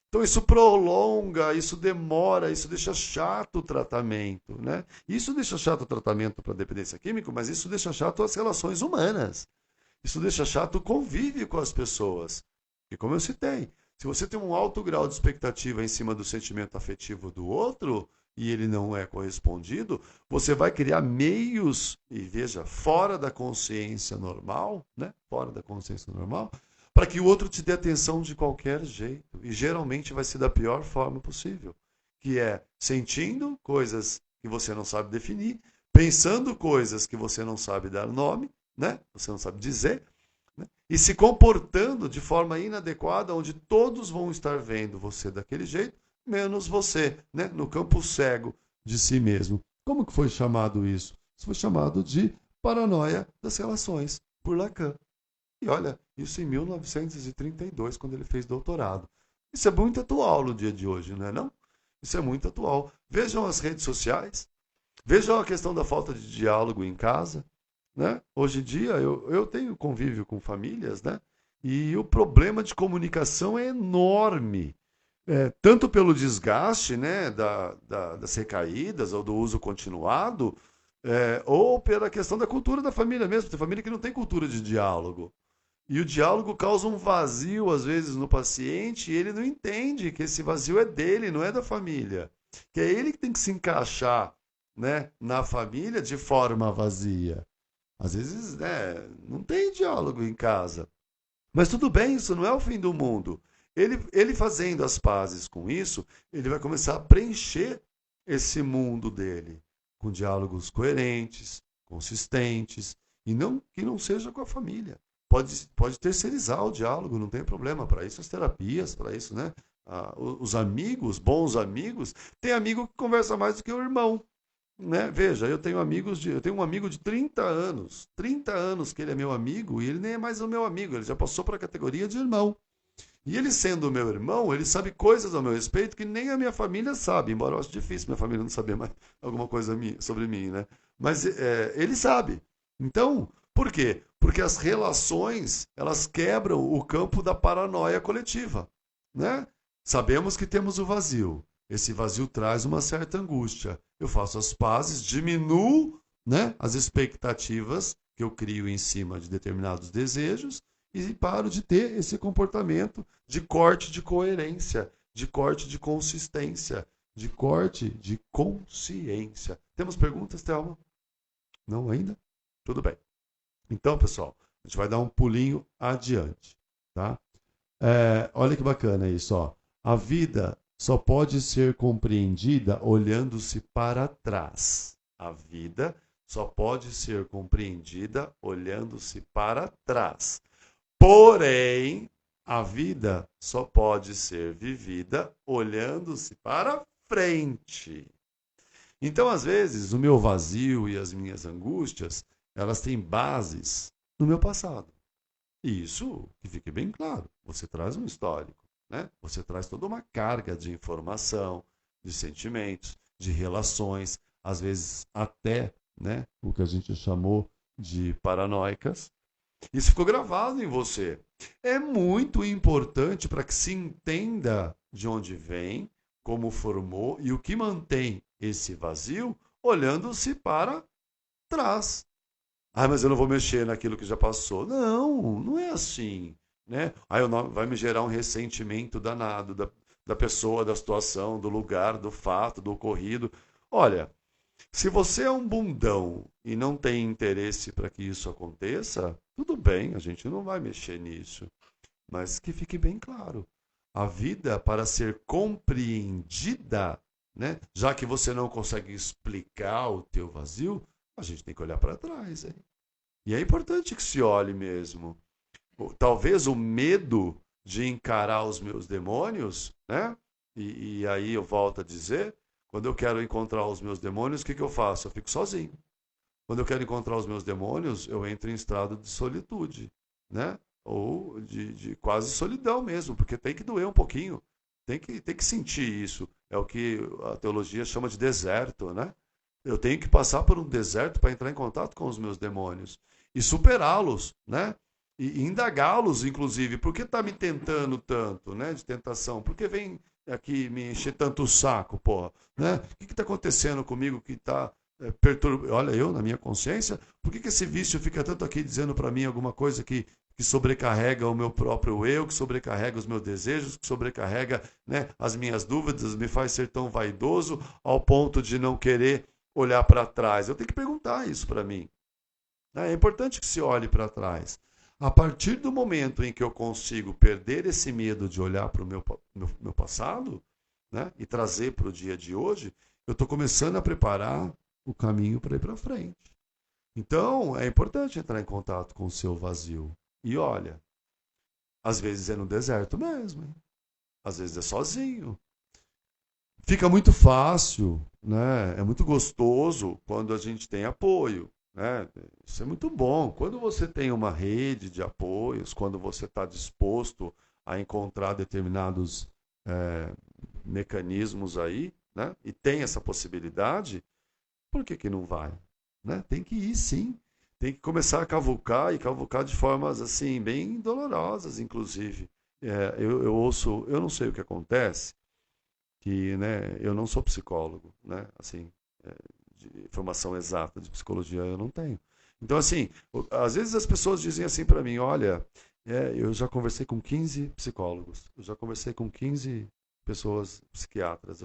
Então isso prolonga, isso demora, isso deixa chato o tratamento, né? Isso deixa chato o tratamento para dependência química, mas isso deixa chato as relações humanas. Isso deixa chato o convívio com as pessoas. E como eu citei, se você tem um alto grau de expectativa em cima do sentimento afetivo do outro e ele não é correspondido, você vai criar meios, e veja, fora da consciência normal, né? Fora da consciência normal, para que o outro te dê atenção de qualquer jeito. E geralmente vai ser da pior forma possível, que é sentindo coisas que você não sabe definir, pensando coisas que você não sabe dar nome, né? Você não sabe dizer, né? E se comportando de forma inadequada, onde todos vão estar vendo você daquele jeito, menos você, né? No campo cego de si mesmo. Como que foi chamado isso? Isso foi chamado de paranoia das relações, por Lacan. E olha, isso em 1932, quando ele fez doutorado. Isso é muito atual no dia de hoje, não é não? Isso é muito atual. Vejam as redes sociais, vejam a questão da falta de diálogo em casa, né? Hoje em dia eu tenho convívio com famílias, né? E o problema de comunicação é enorme. Tanto pelo desgaste, né, das recaídas ou do uso continuado, ou pela questão da cultura da família mesmo. Tem família que não tem cultura de diálogo. E o diálogo causa um vazio, às vezes, no paciente, e ele não entende que esse vazio é dele, não é da família. Que é ele que tem que se encaixar, né, na família de forma vazia. Às vezes, né, não tem diálogo em casa. Mas tudo bem, isso não é o fim do mundo. Ele fazendo as pazes com isso, ele vai começar a preencher esse mundo dele com diálogos coerentes, consistentes, e não que não seja com a família. Pode terceirizar o diálogo, não tem problema. Para isso as terapias, para isso, né? Os amigos, bons amigos, tem amigo que conversa mais do que o irmão. Né? Veja, eu tenho um amigo de 30 anos que ele é meu amigo e ele nem é mais o meu amigo, ele já passou para a categoria de irmão. E ele sendo o meu irmão, ele sabe coisas ao meu respeito que nem a minha família sabe, embora eu acho difícil minha família não saber mais alguma coisa sobre mim, né? Mas ele sabe. Então, por quê? Porque as relações, elas quebram o campo da paranoia coletiva, né? Sabemos que temos o vazio. Esse vazio traz uma certa angústia. Eu faço as pazes, diminuo, né, as expectativas que eu crio em cima de determinados desejos e paro de ter esse comportamento de corte de coerência, de corte de consistência, de corte de consciência. Temos perguntas, Thelma? Não ainda? Tudo bem. Então, pessoal, a gente vai dar um pulinho adiante, tá? Olha que bacana isso, ó. A vida só pode ser compreendida olhando-se para trás. A vida só pode ser compreendida olhando-se para trás. Porém, a vida só pode ser vivida olhando-se para frente. Então, às vezes, o meu vazio e as minhas angústias, elas têm bases no meu passado. E isso, que fique bem claro, você traz um histórico, né? Você traz toda uma carga de informação, de sentimentos, de relações, às vezes até, né, o que a gente chamou de paranoicas. Isso ficou gravado em você. É muito importante para que se entenda de onde vem, como formou e o que mantém esse vazio, olhando-se para trás. Ah, mas eu não vou mexer naquilo que já passou. Não, não é assim. Né? Aí vai me gerar um ressentimento danado da pessoa, da situação, do lugar, do fato, do ocorrido. Olha, se você é um bundão e não tem interesse para que isso aconteça, tudo bem, a gente não vai mexer nisso. Mas que fique bem claro, a vida para ser compreendida, né, já que você não consegue explicar o teu vazio, a gente tem que olhar para trás, hein? E é importante que se olhe mesmo. Talvez o medo de encarar os meus demônios, né? E aí eu volto a dizer, Quando eu quero encontrar os meus demônios, o que eu faço? Eu fico sozinho. Quando eu quero encontrar os meus demônios, eu entro em estado de solitude, né? Ou de quase solidão mesmo, porque tem que doer um pouquinho, tem que sentir isso. É o que a teologia chama de deserto, né? Eu tenho que passar por um deserto para entrar em contato com os meus demônios e superá-los, né? E indagá-los, inclusive, por que está me tentando tanto, né? De tentação, por que vem aqui me encher tanto o saco, porra, né? O que está acontecendo comigo que está perturbando? Olha, eu na minha consciência, por que esse vício fica tanto aqui dizendo para mim alguma coisa que sobrecarrega o meu próprio eu, que sobrecarrega os meus desejos, que sobrecarrega, né, as minhas dúvidas, me faz ser tão vaidoso ao ponto de não querer olhar para trás? Eu tenho que perguntar isso para mim. É importante que se olhe para trás. A partir do momento em que eu consigo perder esse medo de olhar para o meu passado, né, e trazer para o dia de hoje, eu estou começando a preparar o caminho para ir para frente. Então, é importante entrar em contato com o seu vazio. E olha, às vezes é no deserto mesmo, hein? Às vezes é sozinho. Fica muito fácil, né? É muito gostoso quando a gente tem apoio, né? Isso é muito bom. Quando você tem uma rede de apoios, quando você está disposto a encontrar determinados é, mecanismos aí, né? E tem essa possibilidade, por que não vai? Né? Tem que ir sim. Tem que começar a cavucar e cavucar de formas assim, bem dolorosas, inclusive. Eu ouço, eu não sei o que acontece, que, né, eu não sou psicólogo, né, assim, de formação exata de psicologia eu não tenho. Então, assim, às vezes as pessoas dizem assim para mim, olha, eu já conversei com 15 psicólogos, eu já conversei com 15 pessoas psiquiatras,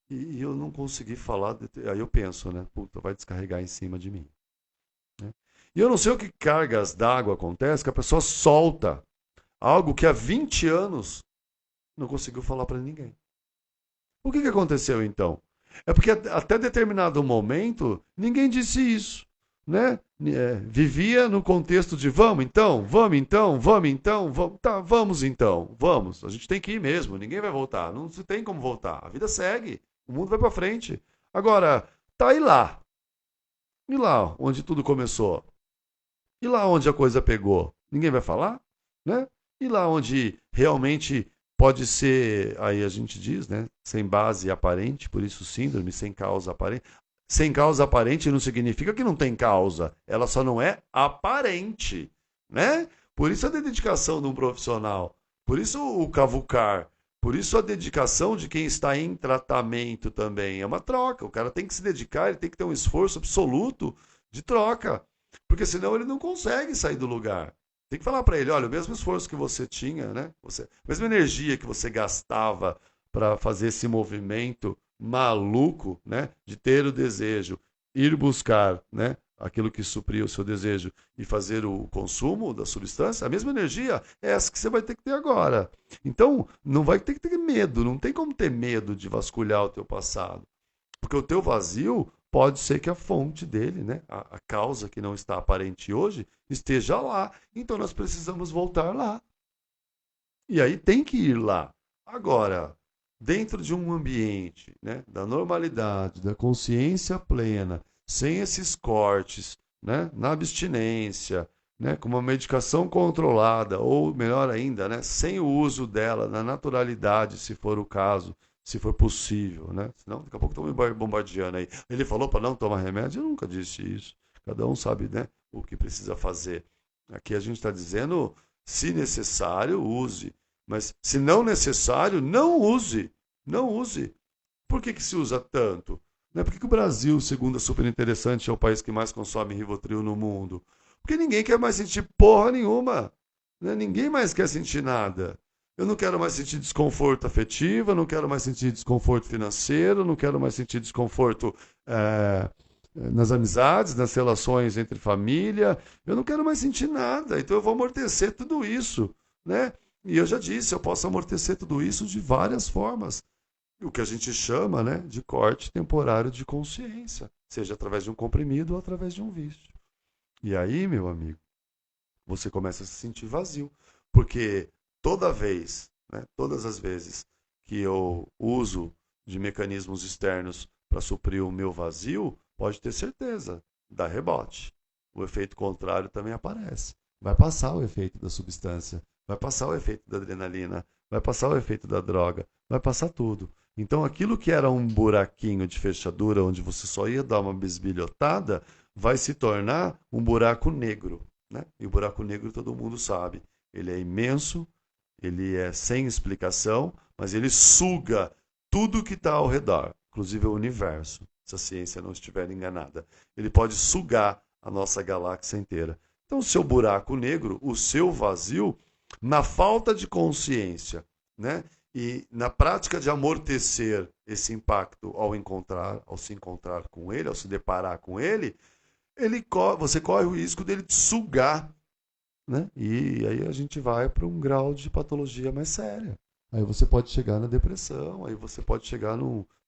e eu não consegui falar, aí eu penso, né, puta, vai descarregar em cima de mim. Né? E eu não sei o que cargas d'água acontece, que a pessoa solta algo que há 20 anos não conseguiu falar para ninguém. O que aconteceu então? É porque até determinado momento ninguém disse isso, né? Vivia no contexto de vamos então, vamos então, vamos então, vamos, tá, vamos então, vamos. A gente tem que ir mesmo, ninguém vai voltar, não se tem como voltar. A vida segue, o mundo vai para frente. Agora, tá aí lá. E lá onde tudo começou? E lá onde a coisa pegou? Ninguém vai falar, né? E lá onde realmente pode ser, aí a gente diz, né? Sem base aparente, por isso síndrome, sem causa aparente. Sem causa aparente não significa que não tem causa, ela só não é aparente, né? Por isso a dedicação de um profissional, por isso o cavucar, por isso a dedicação de quem está em tratamento também. É uma troca, o cara tem que se dedicar, ele tem que ter um esforço absoluto de troca. Porque senão ele não consegue sair do lugar. Tem que falar para ele, olha, o mesmo esforço que você tinha, né? A mesma energia que você gastava para fazer esse movimento maluco, né? De ter o desejo, ir buscar, né? Aquilo que supria o seu desejo e fazer o consumo da substância, a mesma energia é essa que você vai ter que ter agora. Então, não vai ter que ter medo, não tem como ter medo de vasculhar o teu passado. Porque o teu vazio pode ser que a fonte dele, né, a causa que não está aparente hoje, esteja lá. Então nós precisamos voltar lá. E aí tem que ir lá. Agora, dentro de um ambiente, né, da normalidade, da consciência plena, sem esses cortes, né, na abstinência, né, com uma medicação controlada, ou melhor ainda, né, sem o uso dela na naturalidade, se for o caso, se for possível, né? Senão daqui a pouco estão me bombardeando aí. Ele falou para não tomar remédio, eu nunca disse isso. Cada um sabe, né, o que precisa fazer. Aqui a gente está dizendo, se necessário, use. Mas se não necessário, não use. Não use. Por que se usa tanto? Né? Por que o Brasil, segundo a Super Interessante, é o país que mais consome Rivotril no mundo? Porque ninguém quer mais sentir porra nenhuma. Né? Ninguém mais quer sentir nada. Eu não quero mais sentir desconforto afetivo, eu não quero mais sentir desconforto financeiro, eu não quero mais sentir desconforto nas amizades, nas relações entre família. Eu não quero mais sentir nada. Então eu vou amortecer tudo isso. Né? E eu já disse, eu posso amortecer tudo isso de várias formas. O que a gente chama, né, de corte temporário de consciência, seja através de um comprimido ou através de um vício. E aí, meu amigo, você começa a se sentir vazio, porque toda vez, né, todas as vezes que eu uso de mecanismos externos para suprir o meu vazio, pode ter certeza, dá rebote. O efeito contrário também aparece. Vai passar o efeito da substância, vai passar o efeito da adrenalina, vai passar o efeito da droga, vai passar tudo. Então aquilo que era um buraquinho de fechadura onde você só ia dar uma bisbilhotada, vai se tornar um buraco negro, né? E o buraco negro todo mundo sabe. Ele é imenso, ele é sem explicação, mas ele suga tudo que está ao redor, inclusive o universo, se a ciência não estiver enganada. Ele pode sugar a nossa galáxia inteira. Então, o seu buraco negro, o seu vazio, na falta de consciência, né? E na prática de amortecer esse impacto ao se encontrar com ele, ao se deparar com ele, você corre o risco dele te sugar, né? E aí a gente vai para um grau de patologia mais séria. Aí você pode chegar na depressão, aí você pode chegar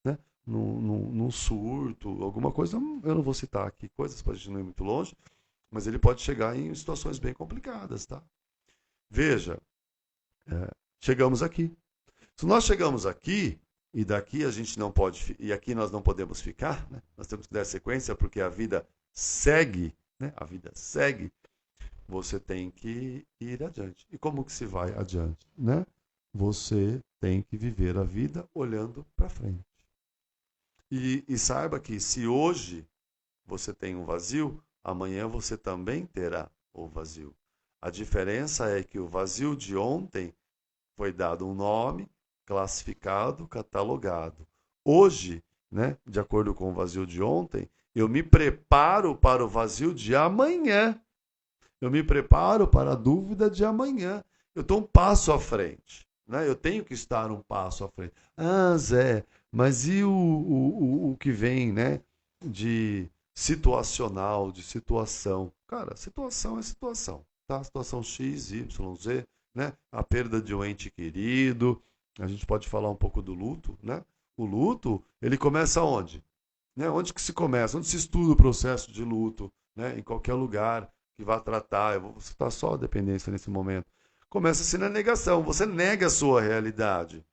né, num surto, alguma coisa, eu não vou citar aqui coisas para a gente não ir muito longe, mas ele pode chegar em situações bem complicadas, tá? Veja, chegamos aqui. Se nós chegamos aqui, e daqui a gente não pode, e aqui nós não podemos ficar, né? Nós temos que dar sequência porque a vida segue, né? A vida segue. Você tem que ir adiante. E como que se vai adiante, né? Você tem que viver a vida olhando para frente. E saiba que se hoje você tem um vazio, amanhã você também terá o vazio. A diferença é que o vazio de ontem foi dado um nome, classificado, catalogado. Hoje, né, de acordo com o vazio de ontem, eu me preparo para o vazio de amanhã. Eu me preparo para a dúvida de amanhã. Eu estou um passo à frente. Né? Eu tenho que estar um passo à frente. Ah, Zé, mas e o que vem, né, de situacional, de situação? Cara, situação é situação. Tá? Situação X, Y, Z, né? A perda de um ente querido. A gente pode falar um pouco do luto. Né? O luto, ele começa onde? Né? Onde que se começa? Onde se estuda o processo de luto? Né? Em qualquer lugar que vá tratar. Eu vou citar só a dependência nesse momento. Começa-se na negação. Você nega a sua realidade.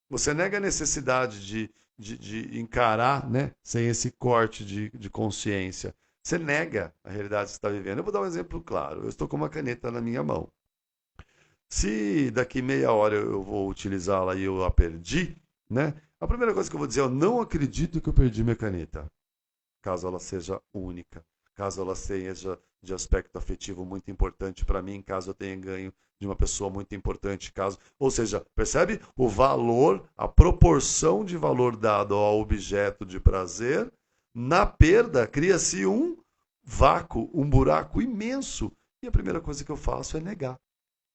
Você nega a necessidade de encarar, né, sem esse corte de consciência. Você nega a realidade que você está vivendo. Eu vou dar um exemplo claro. Eu estou com uma caneta na minha mão. Se daqui meia hora eu vou utilizá-la e eu a perdi, né, a primeira coisa que eu vou dizer é: eu não acredito que eu perdi minha caneta. Caso ela seja única. Caso ela seja de aspecto afetivo muito importante para mim, caso eu tenha ganho de uma pessoa muito importante, caso, ou seja, percebe o valor, a proporção de valor dado ao objeto de prazer, na perda cria-se um vácuo, um buraco imenso. E a primeira coisa que eu faço é negar.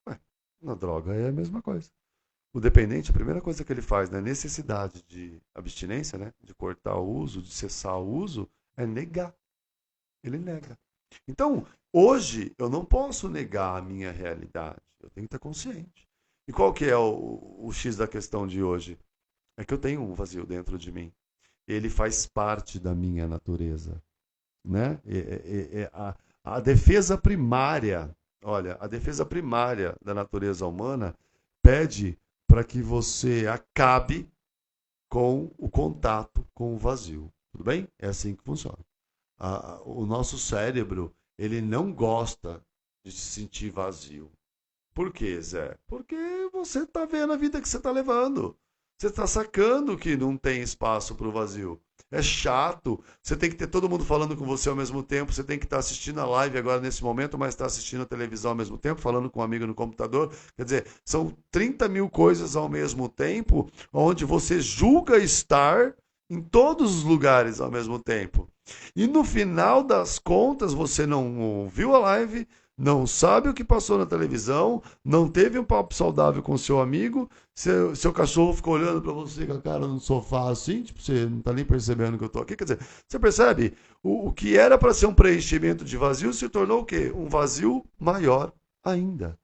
Ué, na droga é a mesma coisa. O dependente, a primeira coisa que ele faz na necessidade de abstinência, né, de cortar o uso, de cessar o uso, é negar. Ele nega. Então, hoje, eu não posso negar a minha realidade. Eu tenho que estar consciente. E qual que é o X da questão de hoje? É que eu tenho um vazio dentro de mim. Ele faz parte da minha natureza. Né? A defesa primária, olha, a defesa primária da natureza humana pede para que você acabe com o contato com o vazio. Tudo bem? É assim que funciona. O nosso cérebro, ele não gosta de se sentir vazio. Por quê, Zé? Porque você está vendo a vida que você está levando. Você está sacando que não tem espaço para o vazio. É chato. Você tem que ter todo mundo falando com você ao mesmo tempo. Você tem que estar assistindo a live agora nesse momento, mas está assistindo a televisão ao mesmo tempo, falando com um amigo no computador. Quer dizer, são 30 mil coisas ao mesmo tempo, onde você julga estar em todos os lugares ao mesmo tempo. E no final das contas, você não ouviu a live, não sabe o que passou na televisão, não teve um papo saudável com seu amigo, seu cachorro ficou olhando para você com a cara no sofá assim, tipo, você não está nem percebendo que eu estou aqui. Quer dizer, você percebe? O que era para ser um preenchimento de vazio se tornou o quê? Um vazio maior ainda.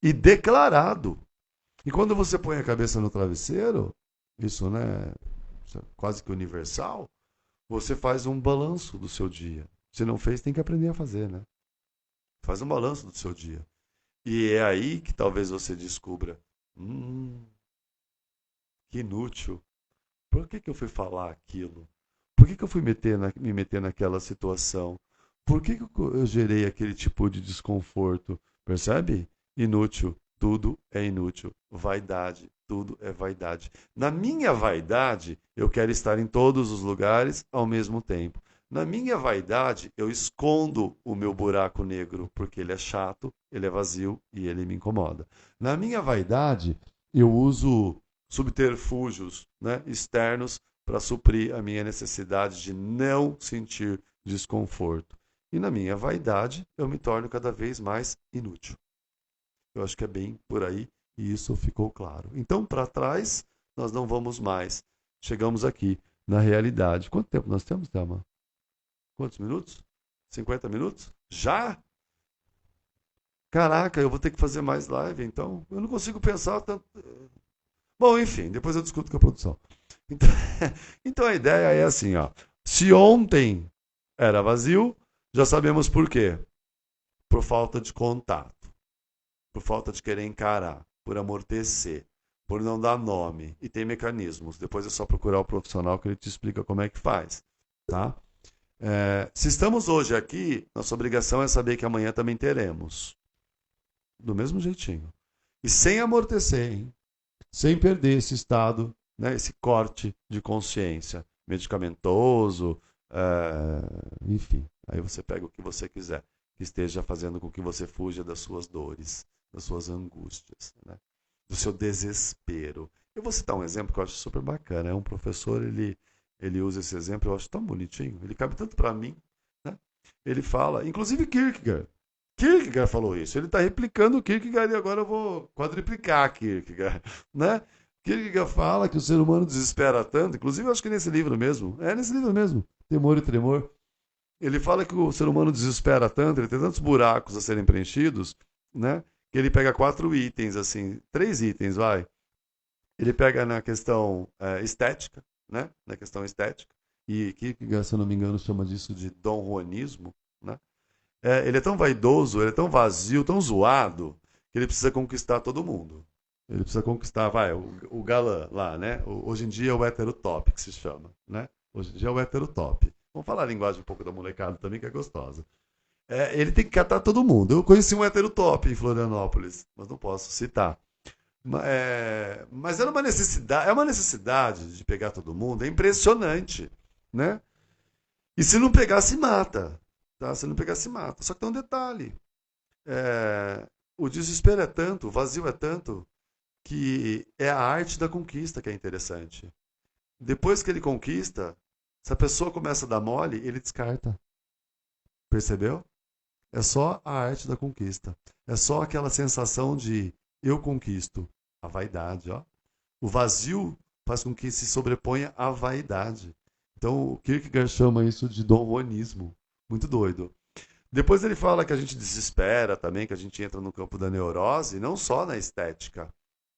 E declarado. E quando você põe a cabeça no travesseiro, isso, né, quase que universal, você faz um balanço do seu dia. Se não fez, tem que aprender a fazer, né? Faz um balanço do seu dia. E é aí que talvez você descubra, que inútil. Por que eu fui falar aquilo? Por que eu fui me meter naquela situação? Por que eu gerei aquele tipo de desconforto? Percebe? Inútil. Tudo é inútil. Vaidade. Tudo é vaidade. Na minha vaidade, eu quero estar em todos os lugares ao mesmo tempo. Na minha vaidade, eu escondo o meu buraco negro, porque ele é chato, ele é vazio e ele me incomoda. Na minha vaidade, eu uso subterfúgios, né, externos para suprir a minha necessidade de não sentir desconforto. E na minha vaidade, eu me torno cada vez mais inútil. Eu acho que é bem por aí e isso ficou claro. Então, para trás, nós não vamos mais. Chegamos aqui na realidade. Quanto tempo nós temos, Thelma? Quantos minutos? 50 minutos? Já? Caraca, eu vou ter que fazer mais live, então. Eu não consigo pensar tanto. Bom, enfim, depois eu discuto com a produção. Então, então a ideia é assim, ó. Se ontem era vazio, já sabemos por quê. Por falta de contato, por falta de querer encarar, por amortecer, por não dar nome. E tem mecanismos. Depois é só procurar o profissional que ele te explica como é que faz. Tá? Se estamos hoje aqui, nossa obrigação é saber que amanhã também teremos. Do mesmo jeitinho. E sem amortecer, hein? Sem perder esse estado, né, esse corte de consciência medicamentoso, enfim. Aí você pega o que você quiser, que esteja fazendo com que você fuja das suas dores, das suas angústias, né, do seu desespero. Eu vou citar um exemplo que eu acho super bacana. É um professor, ele usa esse exemplo, eu acho tão bonitinho, ele cabe tanto para mim. Né? Ele fala, inclusive Kierkegaard. Kierkegaard falou isso. Ele está replicando o Kierkegaard e agora eu vou quadriplicar Kierkegaard. Né? Kierkegaard fala que o ser humano desespera tanto, inclusive eu acho que nesse livro mesmo, nesse livro mesmo, Temor e Tremor, ele fala que o ser humano desespera tanto, ele tem tantos buracos a serem preenchidos, né? Que ele pega 4 itens, assim, 3 itens, vai. Ele pega na questão estética, né? Na questão estética, e Kierkegaard, se eu não me engano, chama disso de Dom Juanismo, né? Ele é tão vaidoso, ele é tão vazio, tão zoado, que ele precisa conquistar todo mundo. Ele precisa conquistar, o galã lá, né? Hoje em dia é o hétero top que se chama, né? Hoje em dia é o hétero top. Vamos falar a linguagem um pouco da molecada também, que é gostosa. Ele tem que catar todo mundo. Eu conheci um hétero top em Florianópolis, mas não posso citar. Mas era uma necessidade de pegar todo mundo, é impressionante, né? E se não pegar, se mata. Tá? Se não pegar, se mata. Só que tem um detalhe. O desespero é tanto, o vazio é tanto, que é a arte da conquista que é interessante. Depois que ele conquista, se a pessoa começa a dar mole, ele descarta. Percebeu? É só a arte da conquista. É só aquela sensação de eu conquisto. A vaidade, ó. O vazio faz com que se sobreponha à vaidade. Então, o Kierkegaard chama isso de Dom Juanismo. Muito doido. Depois ele fala que a gente desespera também, que a gente entra no campo da neurose, não só na estética.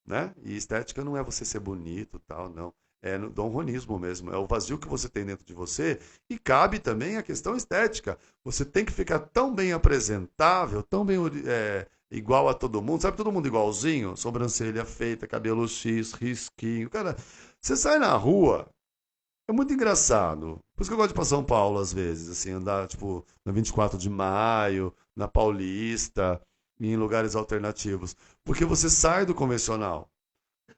Né? E estética não é você ser bonito, tal, não. É no Dom Juanismo mesmo. É o vazio que você tem dentro de você. E cabe também a questão estética. Você tem que ficar tão bem apresentável, tão bem igual a todo mundo. Sabe todo mundo igualzinho? Sobrancelha feita, cabelo X, risquinho. Cara, você sai na rua, é muito engraçado. Por isso que eu gosto de ir pra São Paulo, às vezes, assim, andar, tipo, na 24 de maio, na Paulista, em lugares alternativos. Porque você sai do convencional.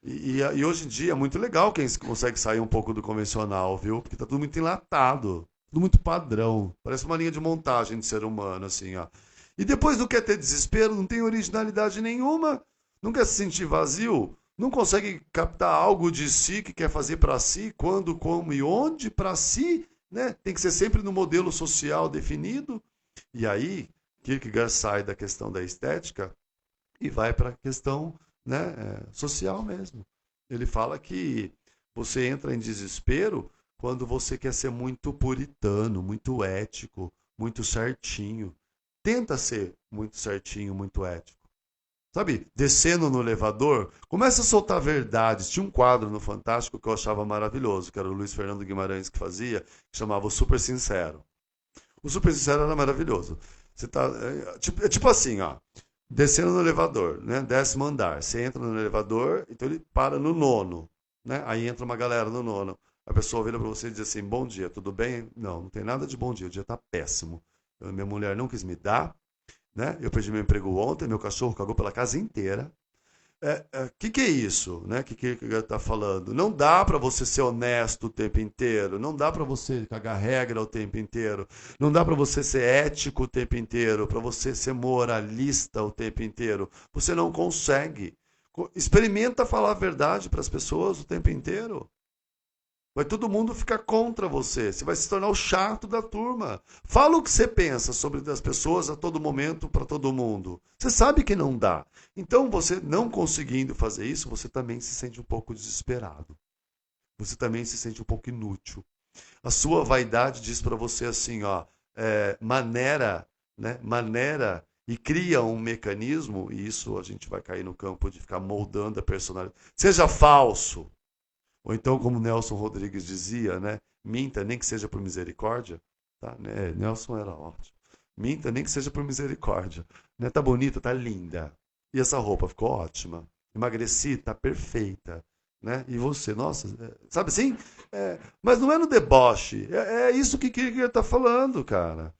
E hoje em dia é muito legal quem consegue sair um pouco do convencional, viu? Porque tá tudo muito enlatado, tudo muito padrão. Parece uma linha de montagem de ser humano, assim, ó. E depois não quer ter desespero, não tem originalidade nenhuma, não quer se sentir vazio, não consegue captar algo de si que quer fazer para si, quando, como e onde, para si, né? Tem que ser sempre no modelo social definido. E aí, Kierkegaard sai da questão da estética e vai para a questão, né, social mesmo. Ele fala que você entra em desespero quando você quer ser muito puritano, muito ético, muito certinho. Tenta ser muito certinho, muito ético. Sabe, descendo no elevador, começa a soltar verdades. Tinha um quadro no Fantástico que eu achava maravilhoso, que era o Luiz Fernando Guimarães que fazia, que chamava O Super Sincero. O Super Sincero era maravilhoso. Você tá, tipo assim, ó, descendo no elevador, né? 10º andar. Você entra no elevador, então ele para no 9º. né? Aí entra uma galera no nono. A pessoa vira para você e diz assim, bom dia, tudo bem? Não, não tem nada de bom dia, o dia está péssimo. Minha mulher não quis me dar, né? Eu perdi meu emprego ontem, meu cachorro cagou pela casa inteira. Que é isso, né? Que ele está falando? Não dá para você ser honesto o tempo inteiro, não dá para você cagar regra o tempo inteiro, não dá para você ser ético o tempo inteiro, para você ser moralista o tempo inteiro. Você não consegue. Experimenta falar a verdade para as pessoas o tempo inteiro. Vai todo mundo ficar contra você. Você vai se tornar o chato da turma. Fala o que você pensa sobre as pessoas a todo momento, para todo mundo. Você sabe que não dá. Então, você não conseguindo fazer isso, você também se sente um pouco desesperado. Você também se sente um pouco inútil. A sua vaidade diz para você assim, ó, maneira, né? Maneira e cria um mecanismo, e isso a gente vai cair no campo de ficar moldando a personalidade. Seja falso. Ou então, como Nelson Rodrigues dizia, né? Minta, nem que seja por misericórdia. Tá? Né? Nelson era ótimo. Minta, nem que seja por misericórdia. Né? Tá bonita, tá linda. E essa roupa ficou ótima. Emagreci, tá perfeita. Né? E você, nossa, sabe assim? Mas não é no deboche. É isso que Kierkegaard está falando, cara.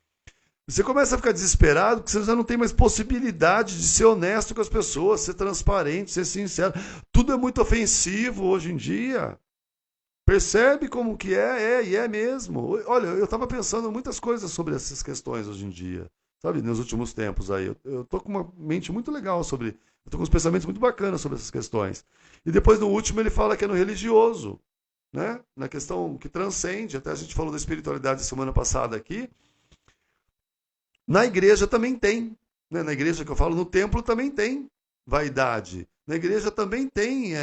Você começa a ficar desesperado porque você já não tem mais possibilidade de ser honesto com as pessoas, ser transparente, ser sincero. Tudo é muito ofensivo hoje em dia. Percebe como que e é mesmo. Olha, eu estava pensando muitas coisas sobre essas questões hoje em dia, sabe, nos últimos tempos aí. Eu tô com uma mente muito legal sobre, eu tô com uns pensamentos muito bacanas sobre essas questões. E depois no último ele fala que é no religioso, né? Na questão que transcende, até a gente falou da espiritualidade semana passada aqui. Na igreja também tem, né? Na igreja que eu falo, no templo também tem vaidade. Na igreja também tem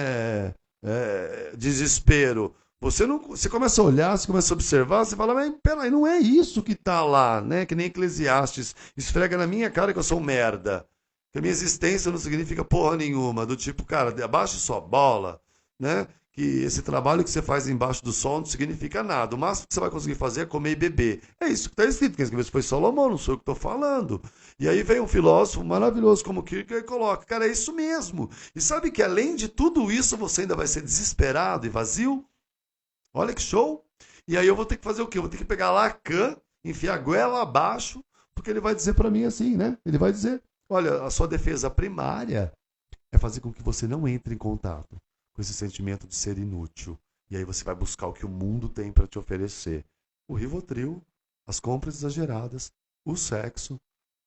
desespero. Você começa a olhar, você começa a observar, você fala, mas peraí, não é isso que está lá, né? Que nem Eclesiastes esfrega na minha cara que eu sou um merda. Que a minha existência não significa porra nenhuma. Do tipo, cara, abaixe sua bola, né? Que esse trabalho que você faz embaixo do sol não significa nada. O máximo que você vai conseguir fazer é comer e beber. É isso que está escrito. Quem escreveu isso foi Salomão, não sou eu que estou falando. E aí vem um filósofo maravilhoso como Kierkegaard e coloca, cara, é isso mesmo. E sabe que além de tudo isso, você ainda vai ser desesperado e vazio? Olha que show! E aí eu vou ter que fazer o quê? Eu vou ter que pegar Lacan, enfiar a goela abaixo, porque ele vai dizer para mim assim, né? Ele vai dizer, olha, a sua defesa primária é fazer com que você não entre em contato com esse sentimento de ser inútil. E aí você vai buscar o que o mundo tem para te oferecer. O Rivotril, as compras exageradas, o sexo,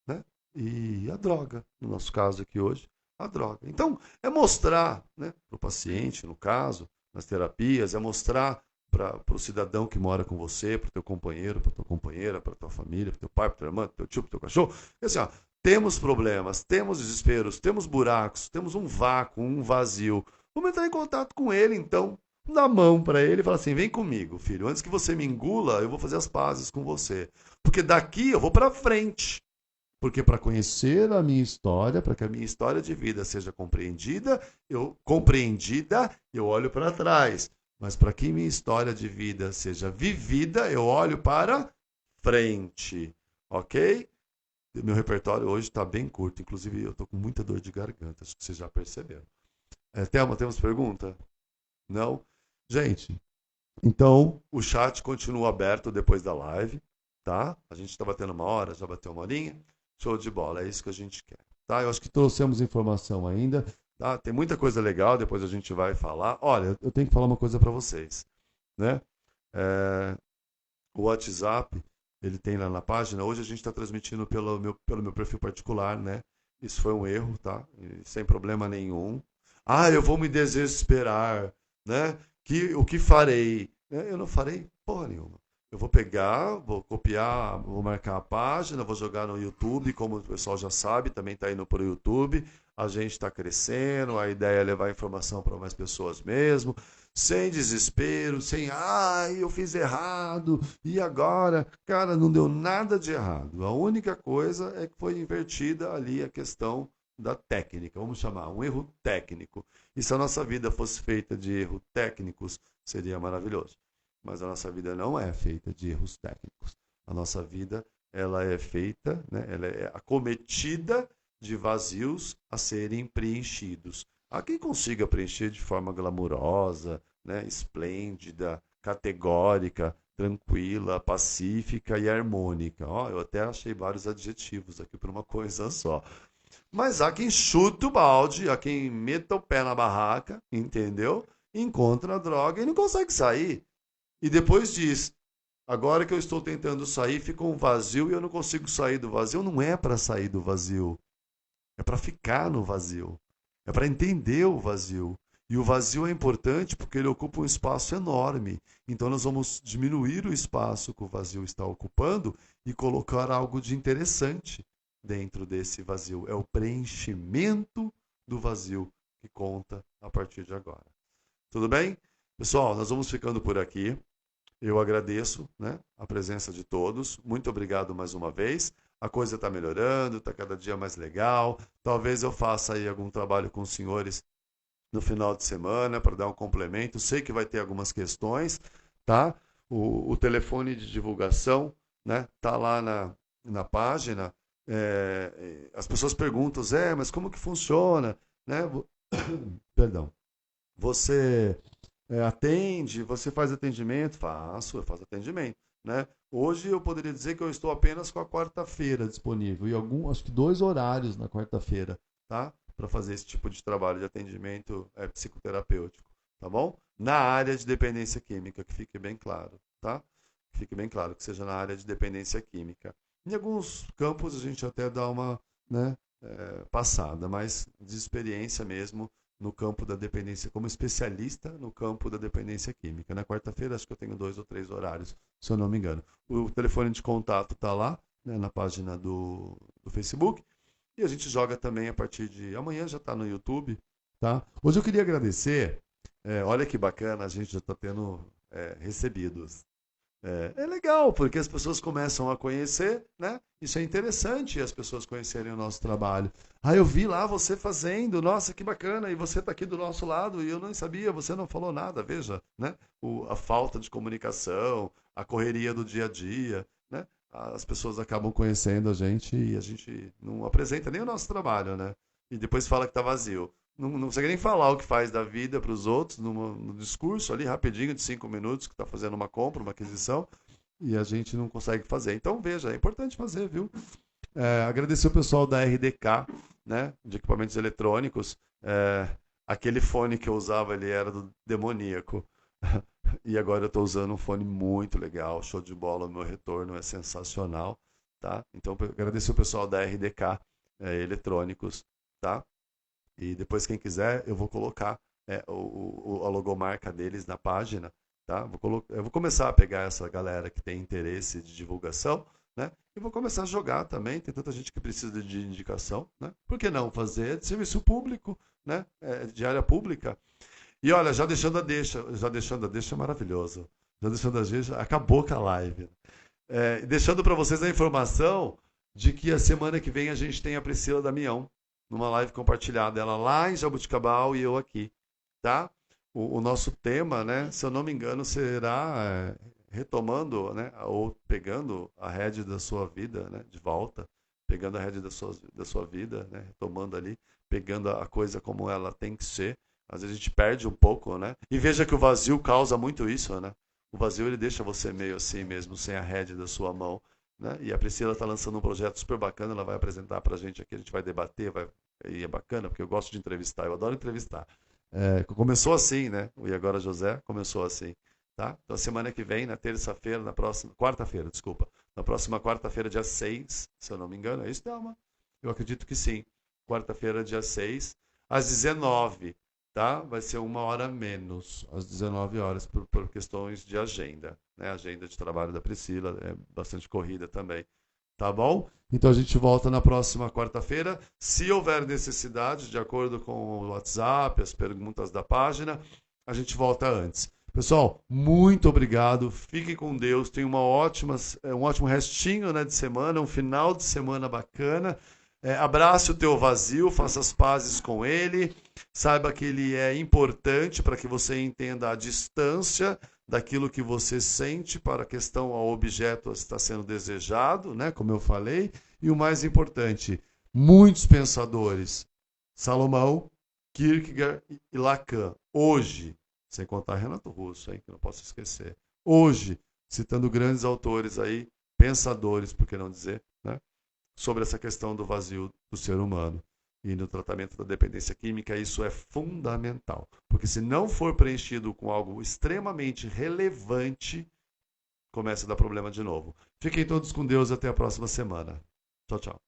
né? E a droga, no nosso caso aqui hoje, a droga. Então, é mostrar, né, para o paciente, no caso, nas terapias, é mostrar para o cidadão que mora com você, para o teu companheiro, para tua companheira, para tua família, para teu pai, para tua irmã, para teu tio, para teu cachorro. É assim, ó, temos problemas, temos desesperos, temos buracos, temos um vácuo, um vazio. Vamos entrar em contato com ele, então. Dá a mão para ele e fala assim: vem comigo, filho. Antes que você me engula, eu vou fazer as pazes com você. Porque daqui eu vou para frente. Porque para conhecer a minha história, para que a minha história de vida seja compreendida, eu olho para trás. Mas para que minha história de vida seja vivida, eu olho para frente. Ok? Meu repertório hoje está bem curto. Inclusive, eu estou com muita dor de garganta. Acho que vocês já perceberam. Thelma, temos pergunta? Não? Gente, então o chat continua aberto depois da live. Tá? A gente está batendo uma hora, já bateu uma horinha. Show de bola, é isso que a gente quer. Tá? Eu acho que trouxemos informação ainda. Tá? Tem muita coisa legal, depois a gente vai falar. Olha, eu tenho que falar uma coisa para vocês. Né? O WhatsApp, ele tem lá na página. Hoje a gente está transmitindo pelo meu perfil particular. Né? Isso foi um erro, tá? Sem problema nenhum. Eu vou me desesperar. Né? O que farei? Eu não farei porra nenhuma. Eu vou pegar, vou copiar, vou marcar a página, vou jogar no YouTube, como o pessoal já sabe, também está indo para o YouTube. A gente está crescendo, a ideia é levar informação para mais pessoas mesmo, sem desespero, sem, eu fiz errado, e agora? Cara, não deu nada de errado. A única coisa é que foi invertida ali a questão da técnica, vamos chamar, um erro técnico. E se a nossa vida fosse feita de erros técnicos, seria maravilhoso. Mas a nossa vida não é feita de erros técnicos. A nossa vida, ela é feita, né, ela é acometida de vazios a serem preenchidos. Há quem consiga preencher de forma glamurosa, né, esplêndida, categórica, tranquila, pacífica e harmônica. Ó, eu até achei vários adjetivos aqui para uma coisa só. Mas há quem chuta o balde, há quem meta o pé na barraca, entendeu? Encontra a droga e não consegue sair. E depois diz: agora que eu estou tentando sair, fica um vazio e eu não consigo sair do vazio. Não é para sair do vazio, é para ficar no vazio. É para entender o vazio. E o vazio é importante porque ele ocupa um espaço enorme. Então nós vamos diminuir o espaço que o vazio está ocupando e colocar algo de interessante dentro desse vazio. É o preenchimento do vazio que conta a partir de agora. Tudo bem? Pessoal, nós vamos ficando por aqui. Eu agradeço, né, a presença de todos. Muito obrigado mais uma vez. A coisa está melhorando, está cada dia mais legal. Talvez eu faça aí algum trabalho com os senhores no final de semana para dar um complemento. Sei que vai ter algumas questões, tá? O telefone de divulgação, né, tá lá na página. As pessoas perguntam, Zé, mas como que funciona? Né? Perdão. Você atende, você faz atendimento? Faço, eu faço atendimento. Né? Hoje eu poderia dizer que eu estou apenas com a quarta-feira disponível e acho que 2 horários na quarta-feira, tá? Para fazer esse tipo de trabalho de atendimento psicoterapêutico, tá bom? Na área de dependência química, que fique bem claro, tá? Fique bem claro que seja na área de dependência química. Em alguns campos a gente até dá uma, né, passada, mas de experiência mesmo no campo da dependência, como especialista no campo da dependência química. Na quarta-feira, acho que eu tenho 2 ou 3 horários, se eu não me engano. O telefone de contato está lá, né, na página do Facebook. E a gente joga também a partir de amanhã, já está no YouTube. Tá? Hoje eu queria agradecer. Olha que bacana, a gente já está tendo recebidos. É legal, porque as pessoas começam a conhecer, né? Isso é interessante, as pessoas conhecerem o nosso trabalho. Ah, eu vi lá você fazendo, nossa, que bacana, e você está aqui do nosso lado, e eu não sabia, você não falou nada, veja, né? A falta de comunicação, a correria do dia a dia, né? As pessoas acabam conhecendo a gente e a gente não apresenta nem o nosso trabalho, né? E depois fala que está vazio. Não consegue nem falar o que faz da vida para os outros no discurso ali, rapidinho, de 5 minutos, que está fazendo uma compra, uma aquisição, e a gente não consegue fazer. Então, veja, é importante fazer, viu? Agradecer o pessoal da RDK, né, de equipamentos eletrônicos. Aquele fone que eu usava, ele era do demoníaco. E agora eu estou usando um fone muito legal, show de bola, o meu retorno é sensacional, tá? Então, agradecer o pessoal da RDK Eletrônicos, tá? E depois, quem quiser, eu vou colocar a logomarca deles na página. Tá? Eu vou começar a pegar essa galera que tem interesse de divulgação, né? E vou começar a jogar também. Tem tanta gente que precisa de indicação. Né? Por que não fazer de serviço público, né? De área pública? E olha, já deixando a deixa é maravilhoso. Já deixando a deixa, acabou com a live. Deixando para vocês a informação de que a semana que vem a gente tem a Priscila Damião numa live compartilhada, ela lá em Jabuticabal e eu aqui, tá? O nosso tema, né, se eu não me engano, será retomando, né, ou pegando a rédea da sua vida, né, de volta, pegando a rédea da sua vida, né, retomando ali, pegando a coisa como ela tem que ser. Às vezes a gente perde um pouco, né? E veja que o vazio causa muito isso, né? O vazio ele deixa você meio assim mesmo, sem a rédea da sua mão. Né? E a Priscila está lançando um projeto super bacana, ela vai apresentar para a gente aqui, a gente vai debater, e é bacana, porque eu gosto de entrevistar, eu adoro entrevistar. Começou assim, né? O E Agora José começou assim. Tá? Então, semana que vem, na terça-feira, quarta-feira, desculpa. Na próxima quarta-feira, dia 6, se eu não me engano, é isso, Thelma? Eu acredito que sim. Quarta-feira, dia 6, às 19, tá? Vai ser 1 hora menos, às 19 horas, por questões de agenda. Né? A agenda de trabalho da Priscila é bastante corrida também. Tá bom? Então a gente volta na próxima quarta-feira. Se houver necessidade, de acordo com o WhatsApp, as perguntas da página, a gente volta antes. Pessoal, muito obrigado. Fiquem com Deus. Tenham um ótimo restinho, né, de semana, um final de semana bacana. Abrace o teu vazio, faça as pazes com ele. Saiba que ele é importante para que você entenda a distância daquilo que você sente para a questão ao objeto está sendo desejado, né, como eu falei. E o mais importante, muitos pensadores, Salomão, Kierkegaard e Lacan. Hoje, sem contar Renato Russo, hein, que não posso esquecer. Hoje, citando grandes autores aí, pensadores, por que não dizer, né, sobre essa questão do vazio do ser humano. E no tratamento da dependência química, isso é fundamental. Porque se não for preenchido com algo extremamente relevante, começa a dar problema de novo. Fiquem todos com Deus e até a próxima semana. Tchau, tchau.